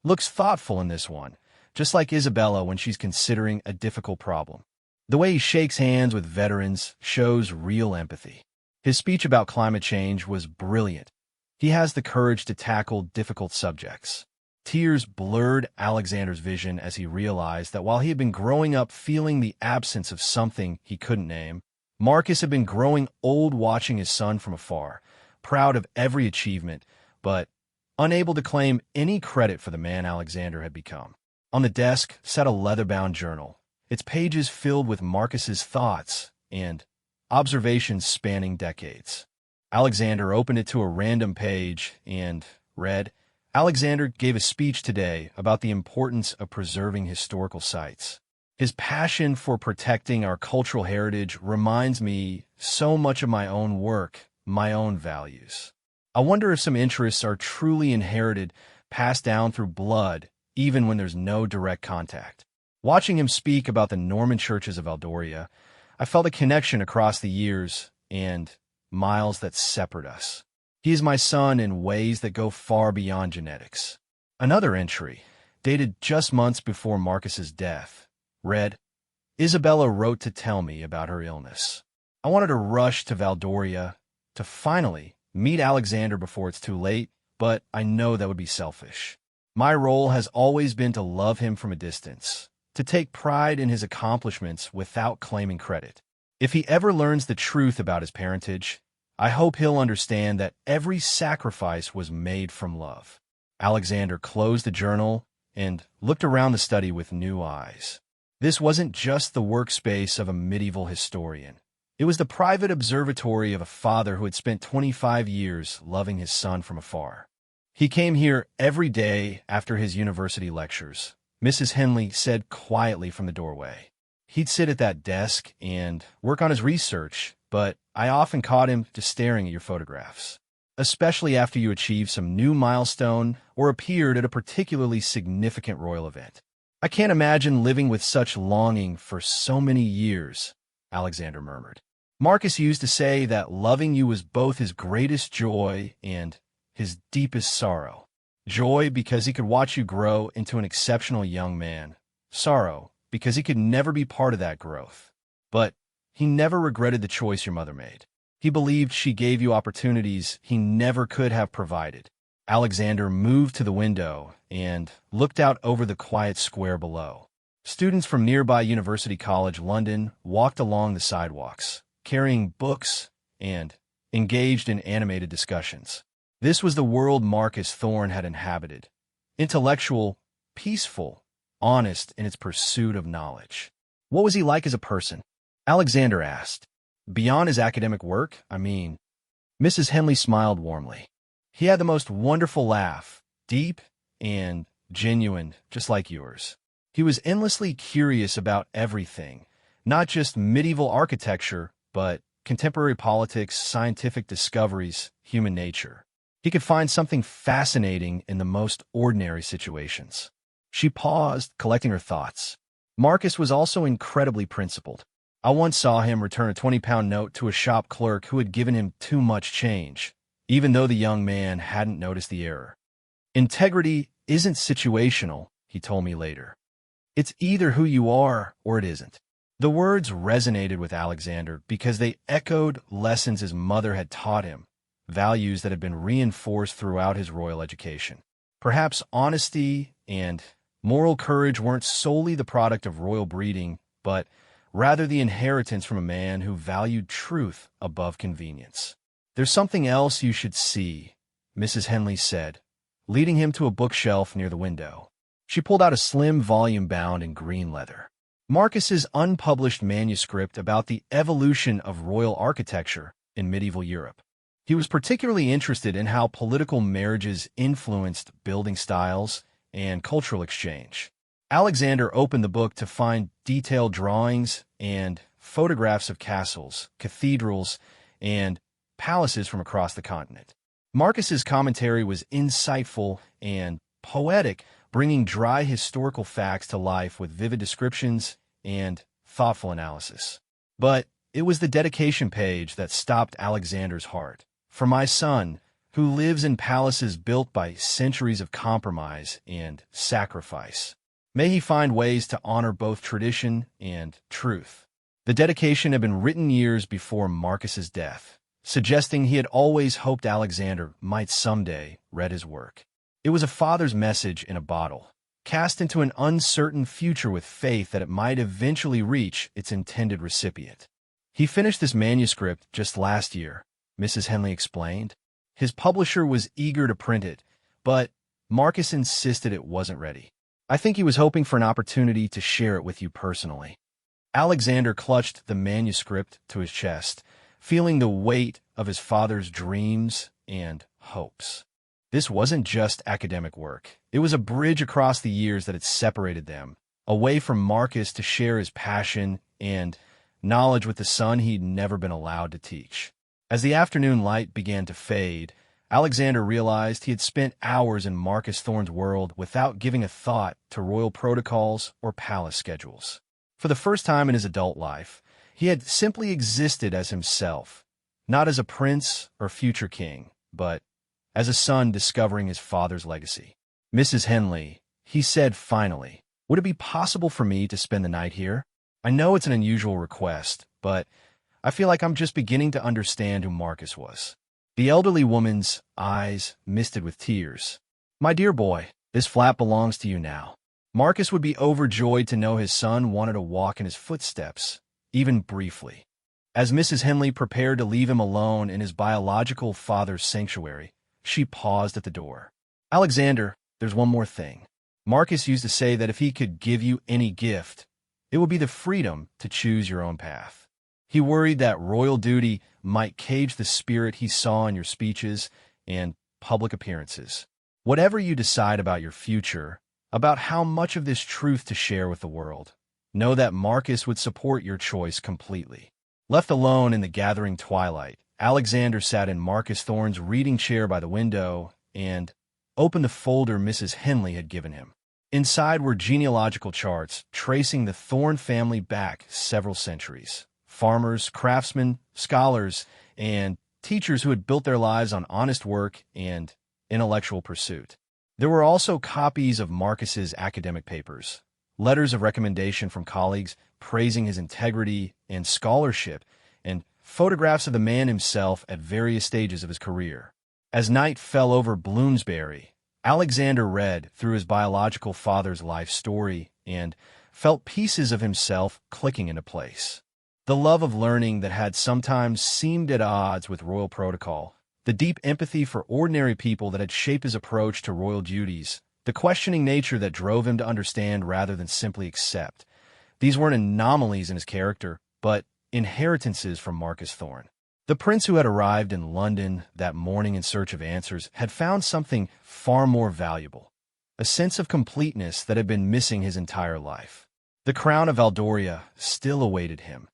Looks thoughtful in this one, just like Isabella when she's considering a difficult problem. The way he shakes hands with veterans shows real empathy. His speech about climate change was brilliant. He has the courage to tackle difficult subjects. Tears blurred Alexander's vision as he realized that while he had been growing up feeling the absence of something he couldn't name, Marcus had been growing old watching his son from afar, proud of every achievement, but unable to claim any credit for the man Alexander had become. On the desk sat a leather-bound journal, its pages filled with Marcus's thoughts and observations spanning decades. Alexander opened it to a random page and read, Alexander gave a speech today about the importance of preserving historical sites. His passion for protecting our cultural heritage reminds me so much of my own work, my own values. I wonder if some interests are truly inherited, passed down through blood, even when there's no direct contact. Watching him speak about the Norman churches of Aldoria, I felt a connection across the years and miles that separate us. He is my son in ways that go far beyond genetics. Another entry, dated just months before Marcus's death, read, Isabella wrote to tell me about her illness. I wanted to rush to Valdoria to finally meet Alexander before it's too late, but I know that would be selfish. My role has always been to love him from a distance, to take pride in his accomplishments without claiming credit. If he ever learns the truth about his parentage, I hope he'll understand that every sacrifice was made from love. Alexander closed the journal and looked around the study with new eyes. This wasn't just the workspace of a medieval historian. It was the private observatory of a father who had spent 25 years loving his son from afar. He came here every day after his university lectures, Mrs. Henley said quietly from the doorway. He'd sit at that desk and work on his research, but I often caught him just staring at your photographs, especially after you achieved some new milestone or appeared at a particularly significant royal event. I can't imagine living with such longing for so many years, Alexander murmured. Marcus used to say that loving you was both his greatest joy and his deepest sorrow. Joy because he could watch you grow into an exceptional young man. Sorrow because he could never be part of that growth. But He never regretted the choice your mother made. He believed she gave you opportunities he never could have provided. Alexander moved to the window and looked out over the quiet square below. Students from nearby University College London walked along the sidewalks, carrying books and engaged in animated discussions. This was the world Marcus Thorne had inhabited. Intellectual, peaceful, honest in its pursuit of knowledge. What was he like as a person? Alexander asked. Beyond his academic work, I mean. Mrs. Henley smiled warmly. He had the most wonderful laugh, deep and genuine, just like yours. He was endlessly curious about everything, not just medieval architecture, but contemporary politics, scientific discoveries, human nature. He could find something fascinating in the most ordinary situations. She paused, collecting her thoughts. Marcus was also incredibly principled. I once saw him return a 20-pound note to a shop clerk who had given him too much change, even though the young man hadn't noticed the error. Integrity isn't situational, he told me later. It's either who you are or it isn't. The words resonated with Alexander because they echoed lessons his mother had taught him, values that had been reinforced throughout his royal education. Perhaps honesty and moral courage weren't solely the product of royal breeding, but rather the inheritance from a man who valued truth above convenience. There's something else you should see, Mrs. Henley said, leading him to a bookshelf near the window. She pulled out a slim volume bound in green leather. Marcus's unpublished manuscript about the evolution of royal architecture in medieval Europe. He was particularly interested in how political marriages influenced building styles and cultural exchange. Alexander opened the book to find detailed drawings and photographs of castles, cathedrals, and palaces from across the continent. Marcus's commentary was insightful and poetic, bringing dry historical facts to life with vivid descriptions and thoughtful analysis. But it was the dedication page that stopped Alexander's heart. For my son, who lives in palaces built by centuries of compromise and sacrifice, may he find ways to honor both tradition and truth. The dedication had been written years before Marcus's death, suggesting he had always hoped Alexander might someday read his work. It was a father's message in a bottle, cast into an uncertain future with faith that it might eventually reach its intended recipient. He finished this manuscript just last year, Mrs. Henley explained. His publisher was eager to print it, but Marcus insisted it wasn't ready. I think he was hoping for an opportunity to share it with you personally. Alexander clutched the manuscript to his chest, feeling the weight of his father's dreams and hopes. This wasn't just academic work. It was a bridge across the years that had separated them, a way for Marcus to share his passion and knowledge with the son he'd never been allowed to teach. As the afternoon light began to fade, Alexander realized he had spent hours in Marcus Thorne's world without giving a thought to royal protocols or palace schedules. For the first time in his adult life, he had simply existed as himself, not as a prince or future king, but as a son discovering his father's legacy. Mrs. Henley, he said finally, would it be possible for me to spend the night here? I know it's an unusual request, but I feel like I'm just beginning to understand who Marcus was. The elderly woman's eyes misted with tears. My dear boy, this flat belongs to you now. Marcus would be overjoyed to know his son wanted to walk in his footsteps, even briefly. As Mrs. Henley prepared to leave him alone in his biological father's sanctuary, she paused at the door. Alexander, there's one more thing. Marcus used to say that if he could give you any gift, it would be the freedom to choose your own path. He worried that royal duty might cage the spirit he saw in your speeches and public appearances. Whatever you decide about your future, about how much of this truth to share with the world, know that Marcus would support your choice completely. Left alone in the gathering twilight, Alexander sat in Marcus Thorne's reading chair by the window and opened the folder Mrs. Henley had given him. Inside were genealogical charts tracing the Thorne family back several centuries. Farmers, craftsmen, scholars, and teachers who had built their lives on honest work and intellectual pursuit. There were also copies of Marcus's academic papers, letters of recommendation from colleagues praising his integrity and scholarship, and photographs of the man himself at various stages of his career. As night fell over Bloomsbury, Alexander read through his biological father's life story and felt pieces of himself clicking into place. The love of learning that had sometimes seemed at odds with royal protocol, the deep empathy for ordinary people that had shaped his approach to royal duties, the questioning nature that drove him to understand rather than simply accept. These weren't anomalies in his character, but inheritances from Marcus Thorne. The prince who had arrived in London that morning in search of answers had found something far more valuable, a sense of completeness that had been missing his entire life. The crown of Valdoria still awaited him,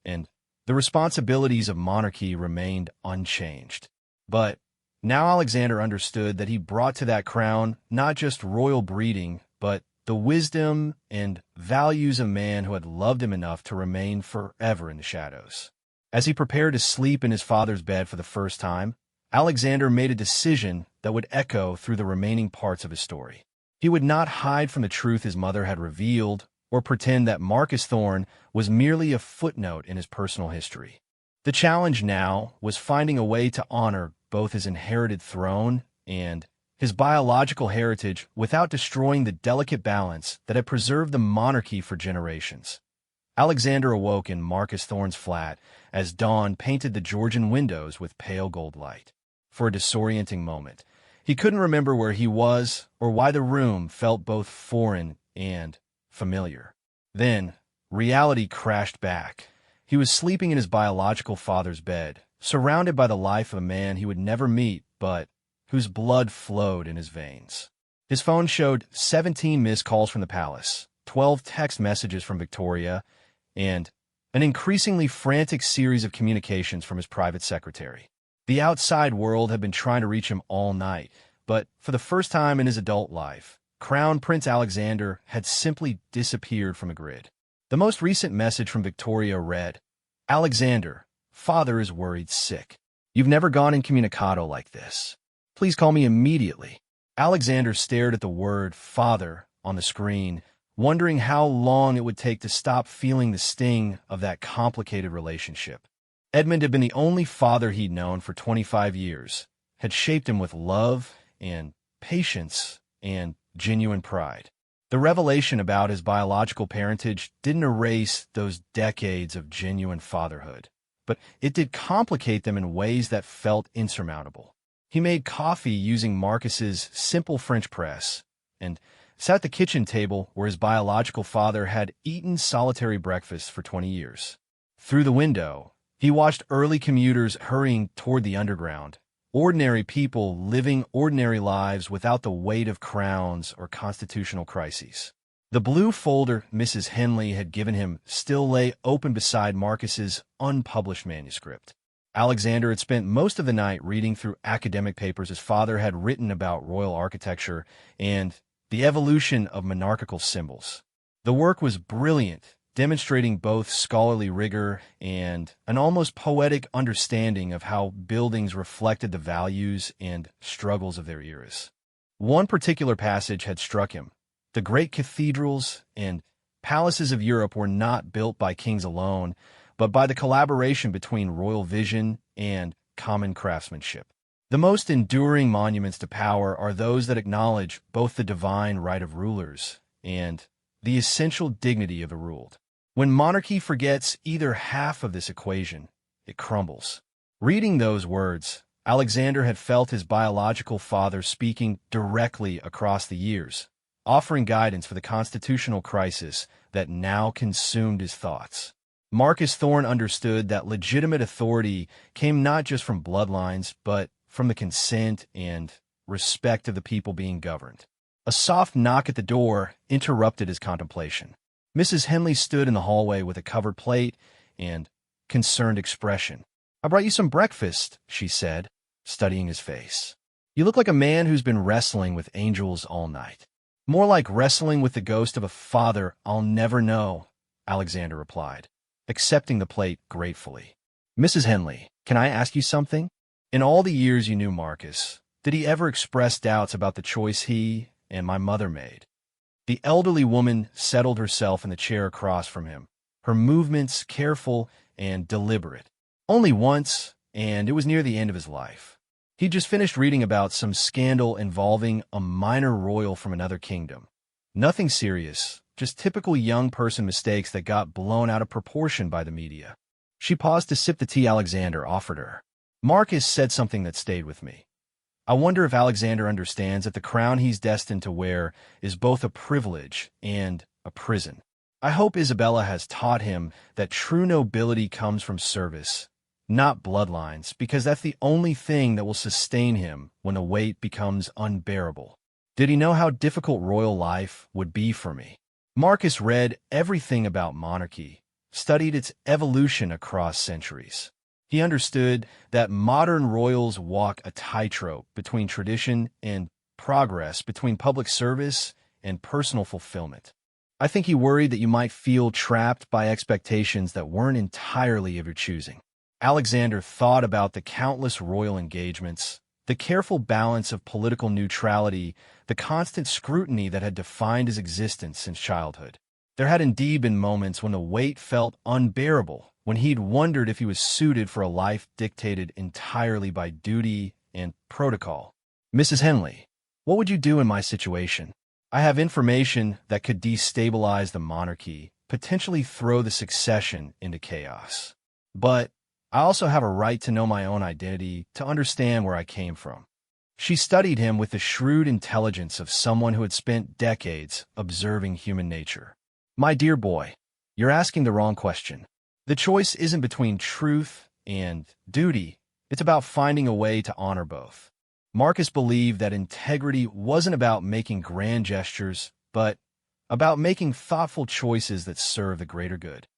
and the responsibilities of monarchy remained unchanged. But now Alexander understood that he brought to that crown not just royal breeding, but the wisdom and values of a man who had loved him enough to remain forever in the shadows. As he prepared to sleep in his father's bed for the first time, Alexander made a decision that would echo through the remaining parts of his story. He would not hide from the truth his mother had revealed or pretend that Marcus Thorne was merely a footnote in his personal history. The challenge now was finding a way to honor both his inherited throne and his biological heritage without destroying the delicate balance that had preserved the monarchy for generations. Alexander awoke in Marcus Thorne's flat as dawn painted the Georgian windows with pale gold light. For a disorienting moment, he couldn't remember where he was or why the room felt both foreign and familiar. Then, reality crashed back. He was sleeping in his biological father's bed, surrounded by the life of a man he would never meet, but whose blood flowed in his veins. His phone showed 17 missed calls from the palace, 12 text messages from Victoria, and an increasingly frantic series of communications from his private secretary. The outside world had been trying to reach him all night, but for the first time in his adult life, Crown Prince Alexander had simply disappeared from a grid. The most recent message from Victoria read, "Alexander, father is worried sick. You've never gone incommunicado like this. Please call me immediately." Alexander stared at the word father on the screen, wondering how long it would take to stop feeling the sting of that complicated relationship. Edmund had been the only father he'd known for 25 years, had shaped him with love and patience and genuine pride. The revelation about his biological parentage didn't erase those decades of genuine fatherhood, but it did complicate them in ways that felt insurmountable. He made coffee using Marcus's simple French press and sat at the kitchen table where his biological father had eaten solitary breakfast for 20 years. Through the window, he watched early commuters hurrying toward the underground, ordinary people living ordinary lives without the weight of crowns or constitutional crises. The blue folder Mrs. Henley had given him still lay open beside Marcus's unpublished manuscript. Alexander had spent most of the night reading through academic papers his father had written about royal architecture and the evolution of monarchical symbols. The work was brilliant, demonstrating both scholarly rigor and an almost poetic understanding of how buildings reflected the values and struggles of their eras. One particular passage had struck him. The great cathedrals and palaces of Europe were not built by kings alone, but by the collaboration between royal vision and common craftsmanship. The most enduring monuments to power are those that acknowledge both the divine right of rulers and the essential dignity of the ruled. When monarchy forgets either half of this equation, it crumbles. Reading those words, Alexander had felt his biological father speaking directly across the years, offering guidance for the constitutional crisis that now consumed his thoughts. Marcus Thorne understood that legitimate authority came not just from bloodlines, but from the consent and respect of the people being governed. A soft knock at the door interrupted his contemplation. Mrs. Henley stood in the hallway with a covered plate and concerned expression. "I brought you some breakfast," she said, studying his face. "You look like a man who's been wrestling with angels all night." "More like wrestling with the ghost of a father I'll never know," Alexander replied, accepting the plate gratefully. "Mrs. Henley, can I ask you something? In all the years you knew Marcus, did he ever express doubts about the choice he and my mother made?" The elderly woman settled herself in the chair across from him, her movements careful and deliberate. Only once, and it was near the end of his life. He'd just finished reading about some scandal involving a minor royal from another kingdom. Nothing serious, just typical young person mistakes that got blown out of proportion by the media. She paused to sip the tea Alexander offered her. Marcus said something that stayed with me. I wonder if Alexander understands that the crown he's destined to wear is both a privilege and a prison. I hope Isabella has taught him that true nobility comes from service, not bloodlines, because that's the only thing that will sustain him when the weight becomes unbearable. Did he know how difficult royal life would be for me? Marcus read everything about monarchy, studied its evolution across centuries. He understood that modern royals walk a tightrope between tradition and progress, between public service and personal fulfillment. I think he worried that you might feel trapped by expectations that weren't entirely of your choosing. Alexander thought about the countless royal engagements, the careful balance of political neutrality, the constant scrutiny that had defined his existence since childhood. There had indeed been moments when the weight felt unbearable, when he'd wondered if he was suited for a life dictated entirely by duty and protocol. Mrs. Henley, what would you do in my situation? I have information that could destabilize the monarchy, potentially throw the succession into chaos. But I also have a right to know my own identity, to understand where I came from. She studied him with the shrewd intelligence of someone who had spent decades observing human nature. My dear boy, you're asking the wrong question. The choice isn't between truth and duty. It's about finding a way to honor both. Marcus believed that integrity wasn't about making grand gestures, but about making thoughtful choices that serve the greater good.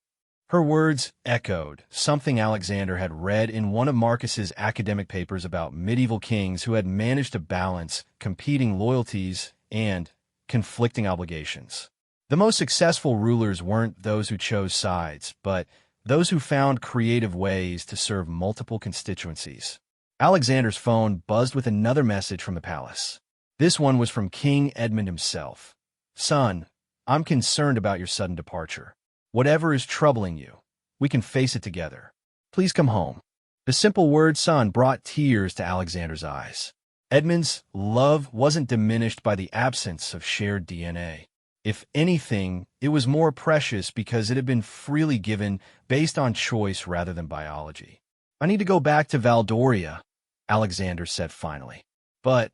Her words echoed something Alexander had read in one of Marcus's academic papers about medieval kings who had managed to balance competing loyalties and conflicting obligations. The most successful rulers weren't those who chose sides, but those who found creative ways to serve multiple constituencies. Alexander's phone buzzed with another message from the palace. This one was from King Edmund himself. Son, I'm concerned about your sudden departure. Whatever is troubling you, we can face it together. Please come home. The simple word son brought tears to Alexander's eyes. Edmund's love wasn't diminished by the absence of shared DNA. If anything, it was more precious because it had been freely given based on choice rather than biology. I need to go back to Valdoria, Alexander said finally. But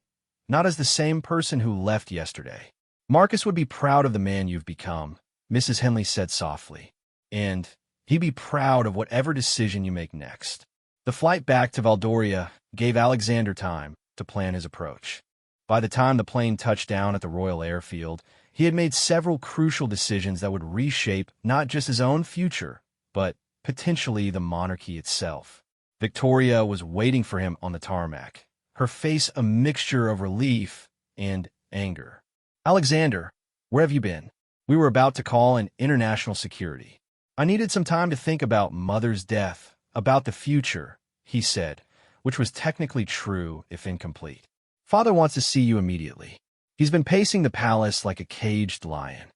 not as the same person who left yesterday. Marcus would be proud of the man you've become, Mrs. Henley said softly, and he'd be proud of whatever decision you make next. The flight back to Valdoria gave Alexander time to plan his approach. By the time the plane touched down at the Royal Airfield, he had made several crucial decisions that would reshape not just his own future, but potentially the monarchy itself. Victoria was waiting for him on the tarmac, her face a mixture of relief and anger. Alexander, where have you been? We were about to call in international security. I needed some time to think about Mother's death, about the future, he said, which was technically true if incomplete. Father wants to see you immediately. He's been pacing the palace like a caged lion.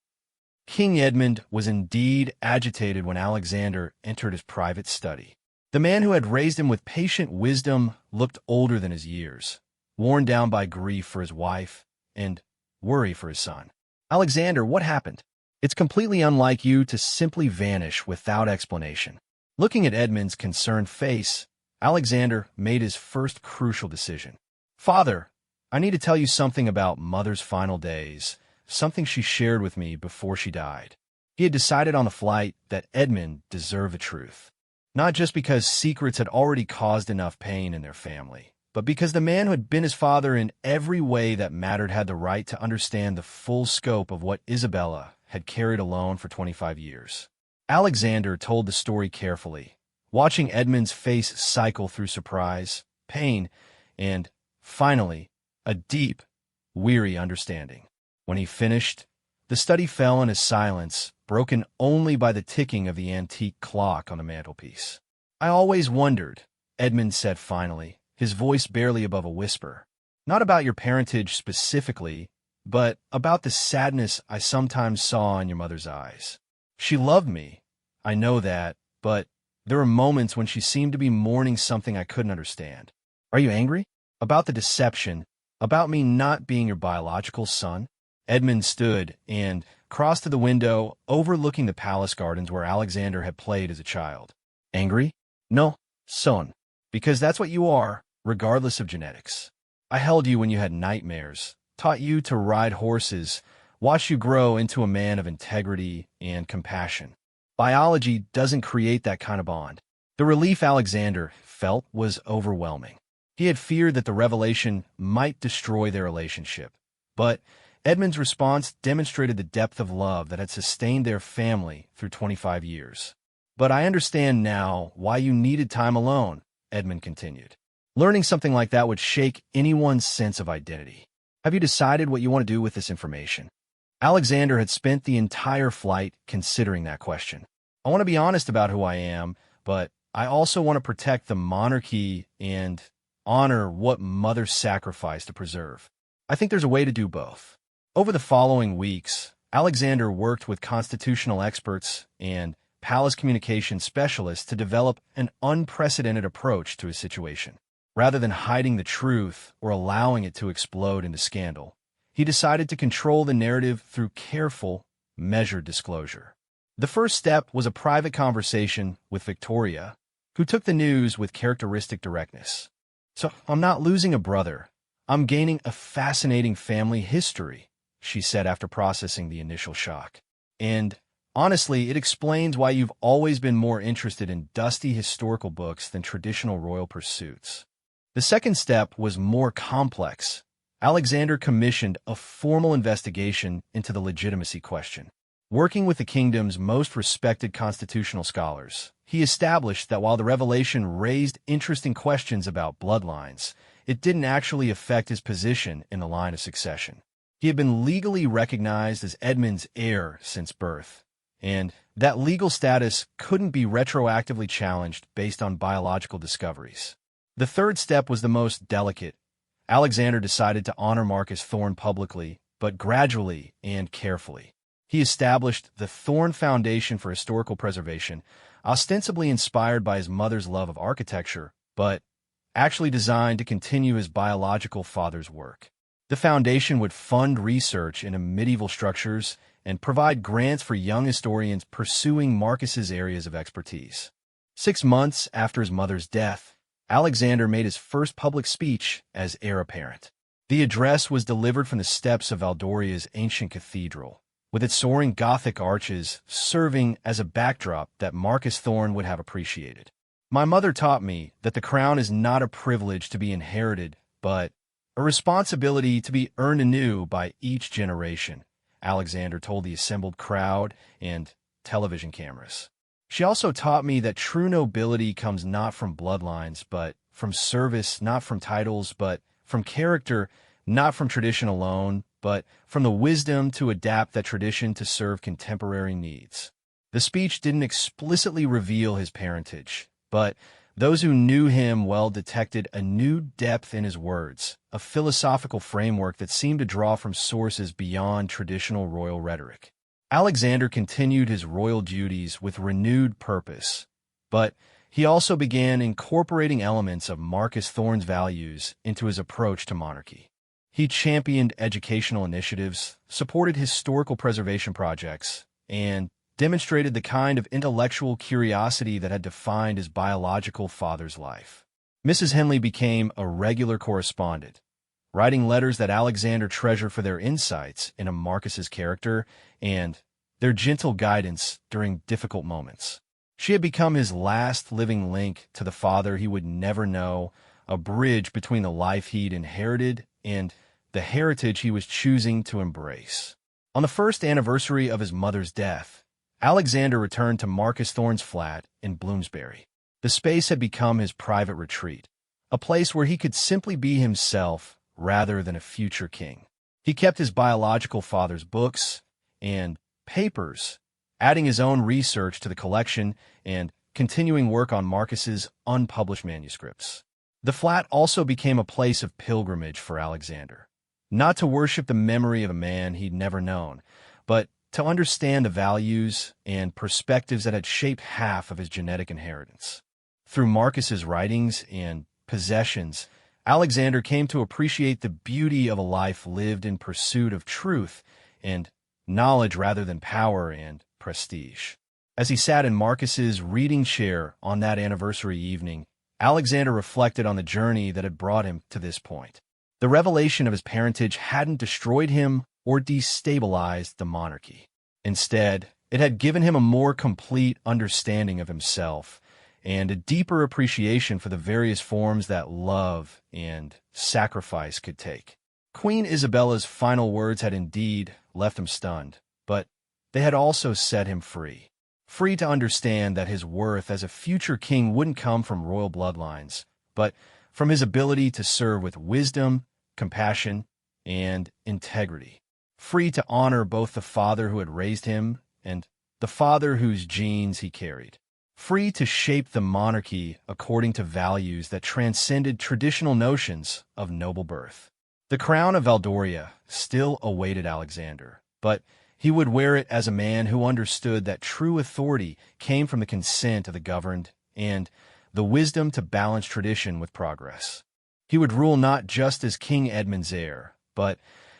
King Edmund was indeed agitated when Alexander entered his private study. The man who had raised him with patient wisdom looked older than his years, worn down by grief for his wife and worry for his son. Alexander, what happened? It's completely unlike you to simply vanish without explanation. Looking at Edmund's concerned face, Alexander made his first crucial decision. Father, I need to tell you something about Mother's final days, something she shared with me before she died. He had decided on the flight that Edmund deserved the truth. Not just because secrets had already caused enough pain in their family, but because the man who had been his father in every way that mattered had the right to understand the full scope of what Isabella had carried alone for 25 years. Alexander told the story carefully, watching Edmund's face cycle through surprise, pain, and, finally, a deep, weary understanding. When he finished, the study fell in a silence, broken only by the ticking of the antique clock on the mantelpiece. I always wondered, Edmund said finally, his voice barely above a whisper, not about your parentage specifically, but about the sadness I sometimes saw in your mother's eyes. She loved me, I know that, but there were moments when she seemed to be mourning something I couldn't understand. Are you angry? About the deception, about me not being your biological son? Edmund stood and crossed to the window overlooking the palace gardens where Alexander had played as a child. Angry? No, son. Because that's what you are, regardless of genetics. I held you when you had nightmares, taught you to ride horses, watched you grow into a man of integrity and compassion. Biology doesn't create that kind of bond. The relief Alexander felt was overwhelming. He had feared that the revelation might destroy their relationship, but Edmund's response demonstrated the depth of love that had sustained their family through 25 years. But I understand now why you needed time alone, Edmund continued. Learning something like that would shake anyone's sense of identity. Have you decided what you want to do with this information? Alexander had spent the entire flight considering that question. I want to be honest about who I am, but I also want to protect the monarchy and honor what Mother sacrificed to preserve. I think there's a way to do both. Over the following weeks, Alexander worked with constitutional experts and palace communication specialists to develop an unprecedented approach to his situation. Rather than hiding the truth or allowing it to explode into scandal, he decided to control the narrative through careful, measured disclosure. The first step was a private conversation with Victoria, who took the news with characteristic directness. So, I'm not losing a brother. I'm gaining a fascinating family history, she said after processing the initial shock. And honestly, it explains why you've always been more interested in dusty historical books than traditional royal pursuits. The second step was more complex. Alexander commissioned a formal investigation into the legitimacy question. Working with the kingdom's most respected constitutional scholars, he established that while the revelation raised interesting questions about bloodlines, it didn't actually affect his position in the line of succession. He had been legally recognized as Edmund's heir since birth, and that legal status couldn't be retroactively challenged based on biological discoveries. The third step was the most delicate. Alexander decided to honor Marcus Thorne publicly, but gradually and carefully. He established the Thorne Foundation for Historical Preservation, ostensibly inspired by his mother's love of architecture, but actually designed to continue his biological father's work. The foundation would fund research into medieval structures and provide grants for young historians pursuing Marcus's areas of expertise. 6 months after his mother's death, Alexander made his first public speech as heir apparent. The address was delivered from the steps of Valdoria's ancient cathedral, with its soaring Gothic arches serving as a backdrop that Marcus Thorne would have appreciated. My mother taught me that the crown is not a privilege to be inherited, but a responsibility to be earned anew by each generation, Alexander told the assembled crowd and television cameras. She also taught me that true nobility comes not from bloodlines, but from service, not from titles, but from character, not from tradition alone, but from the wisdom to adapt that tradition to serve contemporary needs. The speech didn't explicitly reveal his parentage, but those who knew him well detected a new depth in his words, a philosophical framework that seemed to draw from sources beyond traditional royal rhetoric. Alexander continued his royal duties with renewed purpose, but he also began incorporating elements of Marcus Thorne's values into his approach to monarchy. He championed educational initiatives, supported historical preservation projects, and demonstrated the kind of intellectual curiosity that had defined his biological father's life. Mrs. Henley became a regular correspondent, writing letters that Alexander treasured for their insights into Marcus's character and their gentle guidance during difficult moments. She had become his last living link to the father he would never know, a bridge between the life he'd inherited and the heritage he was choosing to embrace. On the first anniversary of his mother's death, Alexander returned to Marcus Thorne's flat in Bloomsbury. The space had become his private retreat, a place where he could simply be himself rather than a future king. He kept his biological father's books and papers, adding his own research to the collection and continuing work on Marcus's unpublished manuscripts. The flat also became a place of pilgrimage for Alexander. not to worship the memory of a man he'd never known, but to understand the values and perspectives that had shaped half of his genetic inheritance. Through Marcus's writings and possessions, Alexander came to appreciate the beauty of a life lived in pursuit of truth and knowledge rather than power and prestige. As he sat in Marcus's reading chair on that anniversary evening, Alexander reflected on the journey that had brought him to this point. The revelation of his parentage hadn't destroyed him or destabilized the monarchy. Instead, it had given him a more complete understanding of himself and a deeper appreciation for the various forms that love and sacrifice could take. Queen Isabella's final words had indeed left him stunned, but they had also set him free. Free to understand that his worth as a future king wouldn't come from royal bloodlines, but from his ability to serve with wisdom, compassion, and integrity. Free to honor both the father who had raised him and the father whose genes he carried. Free to shape the monarchy according to values that transcended traditional notions of noble birth. The crown of Valdoria still awaited Alexander, but he would wear it as a man who understood that true authority came from the consent of the governed and the wisdom to balance tradition with progress. He would rule not just as King Edmund's heir, but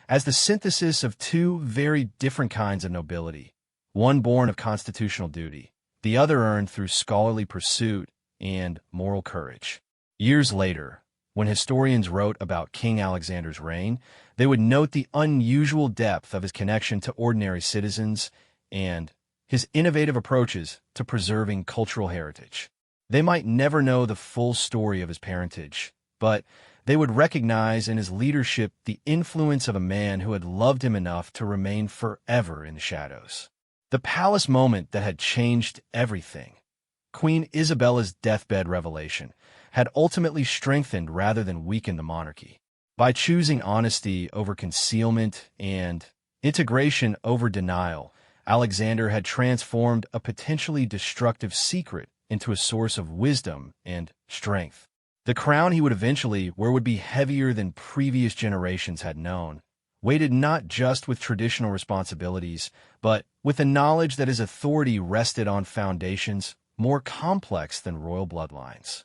as the synthesis of two very different kinds of nobility, one born of constitutional duty, the other earned through scholarly pursuit and moral courage. Years later, when historians wrote about King Alexander's reign, they would note the unusual depth of his connection to ordinary citizens and his innovative approaches to preserving cultural heritage. They might never know the full story of his parentage, but they would recognize in his leadership the influence of a man who had loved him enough to remain forever in the shadows. The palace moment that had changed everything, Queen Isabella's deathbed revelation, had ultimately strengthened rather than weakened the monarchy. By choosing honesty over concealment and integration over denial, Alexander had transformed a potentially destructive secret into a source of wisdom and strength. The crown he would eventually wear would be heavier than previous generations had known, weighted not just with traditional responsibilities, but with the knowledge that his authority rested on foundations more complex than royal bloodlines.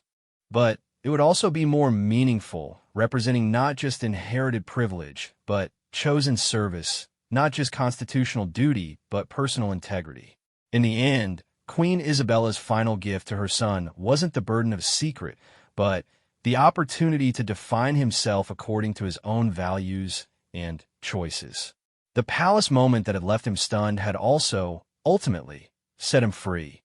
But it would also be more meaningful, representing not just inherited privilege, but chosen service, not just constitutional duty, but personal integrity. In the end, Queen Isabella's final gift to her son wasn't the burden of secret, but the opportunity to define himself according to his own values and choices. The palace moment that had left him stunned had also, ultimately, set him free.